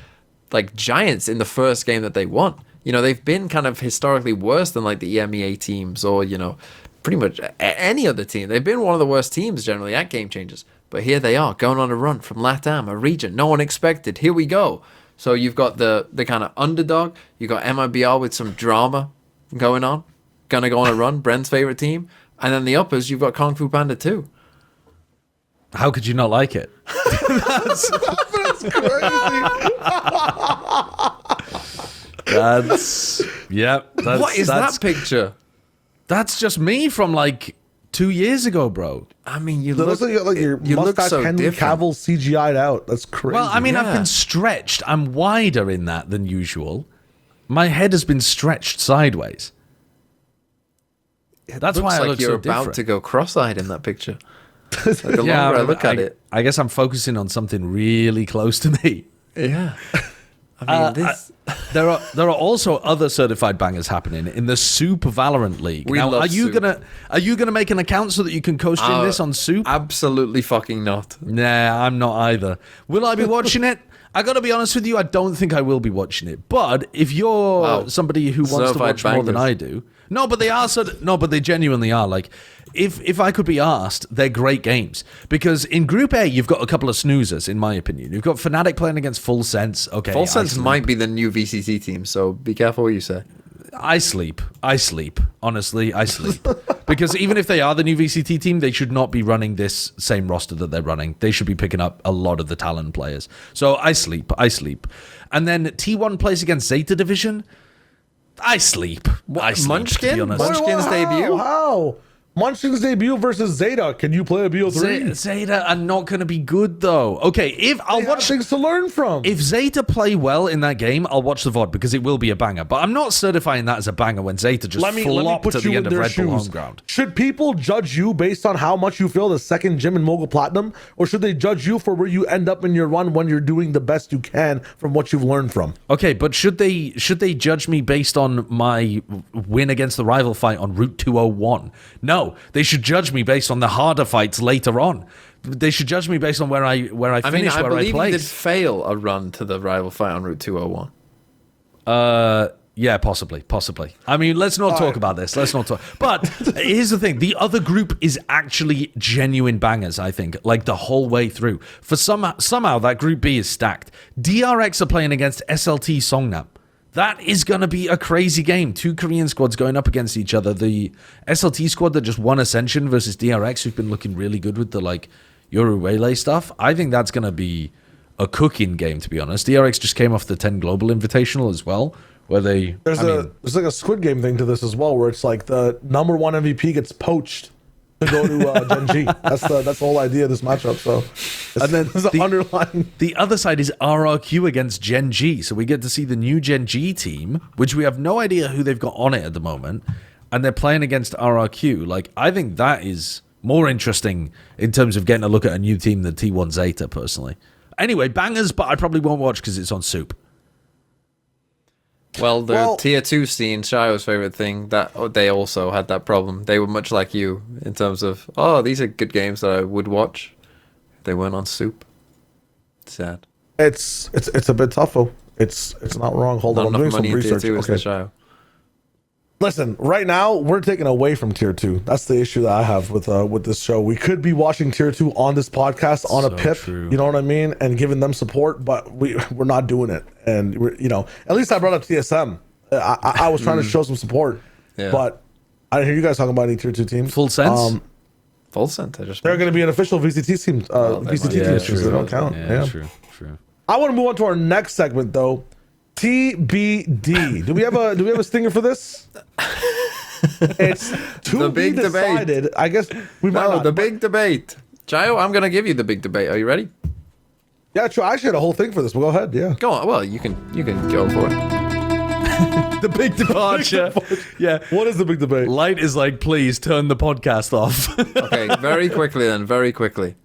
Giants in the first game that they won. You know, they've been kind of historically worse than like the EMEA teams or, you know, pretty much any other team. They've been one of the worst teams generally at game changers. But here they are, going on a run from LATAM, a region no one expected. Here we go. So you've got the kind of underdog. You've got MIBR with some drama going on. Gonna go on a run, Bren's favorite team. And then the uppers, you've got Kung Fu Panda 2. How could you not like it? That's crazy. What is that picture? That's just me from like 2 years ago, bro. I mean, you looks like your mustache so Henry different. Cavill CGI'd out. That's crazy. Well, I mean, I've been stretched. I'm wider in that than usual. My head has been stretched sideways. That's why I look you're so about different. to go cross-eyed in that picture. Like the longer I look at it. I guess I'm focusing on something really close to me. Yeah. I mean, there are also other certified bangers happening in the Soop Valorant League. We now, love Soop. Are you gonna make an account so that you can co-stream this on Soop? Absolutely fucking not. Nah, I'm not either. Will I be watching it? I gotta be honest with you, I don't think I will be watching it. But if you're somebody who wants to watch more than I do, no, but they are. No, but they genuinely are. Like, if I could be asked, they're great games because in Group A you've got a couple of snoozers, in my opinion. You've got Fnatic playing against Full Sense. Okay, Full Sense might be the new VCT team, so be careful what you say. I sleep. Honestly, I sleep. Because even if they are the new VCT team, they should not be running this same roster that they're running. They should be picking up a lot of the talent players. So I sleep. And then T1 plays against Zeta Division. I sleep. Munchkin? Munchkin's debut? How? Munchkin's debut versus Zeta. Can you play a BO3? Zeta are not going to be good though. Okay, I'll watch things to learn from. If Zeta play well in that game, I'll watch the VOD because it will be a banger. But I'm not certifying that as a banger when Zeta just flopped at the end of Red Bull home ground. Should people judge you based on how much you feel the second gym in Mogul Platinum, or should they judge you for where you end up in your run when you're doing the best you can from what you've learned from? Okay, but should they judge me based on my win against the rival fight on Route 201? No, they should judge me based on the harder fights later on. They should judge me based on where I finish, where I believe place. He did fail a run to the rival fight on Route 201. Yeah, possibly. I mean, let's not talk about this. Let's not talk. But here's the thing. The other group is actually genuine bangers, I think, like the whole way through. For somehow that Group B is stacked. DRX are playing against SLT Songnam. That is going to be a crazy game. 2 Korean squads going up against each other. The SLT squad that just won Ascension versus DRX, who've been looking really good with the Yoru Waylay stuff. I think that's going to be a cooking game, to be honest. DRX just came off the 10 Global Invitational as well, where there's like a Squid Game thing to this as well, where it's like the number 1 MVP gets poached to go to Gen G. That's the whole idea of this matchup. So, and then the underlying. The other side is RRQ against Gen G, so we get to see the new Gen G team, which we have no idea who they've got on it at the moment, and they're playing against RRQ. Like, I think that is more interesting in terms of getting a look at a new team than T1 Zeta, personally. Anyway, bangers, but I probably won't watch because it's on Soop. Well, the tier 2 scene, Shyo's favorite thing, that they also had that problem. They were much like you in terms of, these are good games that I would watch. They weren't on Soop. Sad. It's a bit tough though. It's not wrong. Hold on, I'm doing some research. Okay. Listen, right now we're taking away from tier 2. That's the issue that I have with this show. We could be watching tier 2 on this podcast on a pip, true. You know what I mean, and giving them support, but we're not doing it. And at least I brought up TSM. I was trying to show some support, but I didn't hear you guys talking about any tier 2 teams. Full sense. Full sense. They're going to be an official VCT team. VCT team, so they don't count. Yeah, true. I want to move on to our next segment though. TBD. Do we have a stinger for this? It's to the be big decided. Debate. I guess we might not. The big debate. Shyo, I'm gonna give you the big debate. Are you ready? Yeah, true. I actually had a whole thing for this, but go ahead. Yeah. Go on. Well, you can go for it. The big departure. Yeah. What is the big debate? Light is like, please turn the podcast off. Okay, very quickly.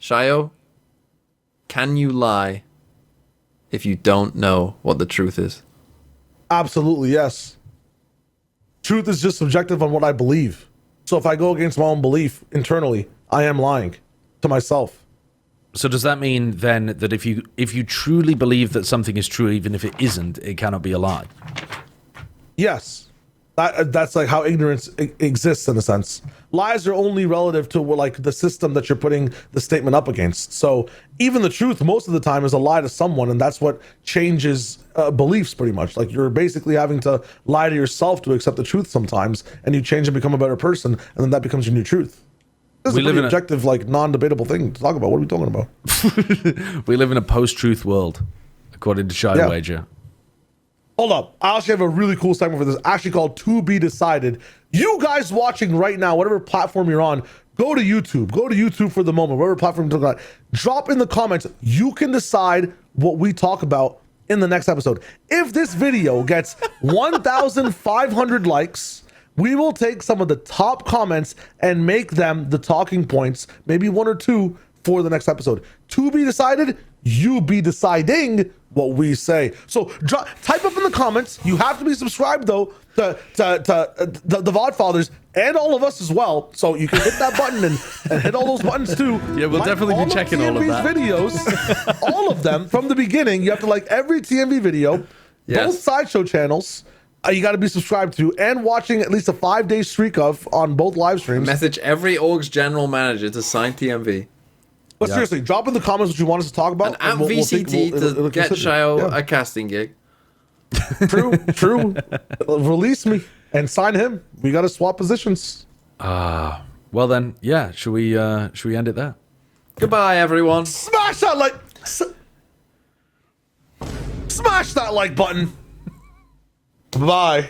Shyo, can you lie if you don't know what the truth is? Absolutely, yes. Truth is just subjective on what I believe. So if I go against my own belief internally, I am lying to myself. So does that mean then that if you truly believe that something is true, even if it isn't, it cannot be a lie? Yes. That's like how ignorance exists in a sense. Lies are only relative to like the system that you're putting the statement up against. So even the truth most of the time is a lie to someone, and that's what changes beliefs pretty much. Like you're basically having to lie to yourself to accept the truth sometimes, and you change and become a better person, and then that becomes your new truth. This is a pretty objective, like non-debatable thing to talk about. What are we talking about? We live in a post-truth world, according to Shyowager. Yeah. Hold up. I actually have a really cool segment for this, actually called To Be Decided. You guys watching right now, whatever platform you're on, go to YouTube. Go to YouTube for the moment, whatever platform you're talking about. Drop in the comments. You can decide what we talk about in the next episode. If this video gets 1,500 likes, we will take some of the top comments and make them the talking points, maybe one or two, for the next episode. To be decided, you be deciding what we say. So type up in the comments. You have to be subscribed though to the Vodfathers and all of us as well. So you can hit that button and hit all those buttons too. Yeah, we'll definitely be checking all of that. Videos, all of them from the beginning. You have to like every TMV video, both Sideshow channels. You got to be subscribed to and watching at least a 5-day streak of on both live streams. Message every org's general manager to sign TMV. But seriously, drop in the comments what you want us to talk about. And VCT to get Shyo a casting gig. True. Release me and sign him. We got to swap positions. Well then, yeah. Should we end it there? Goodbye, everyone. Smash that like. Smash that like button. Bye.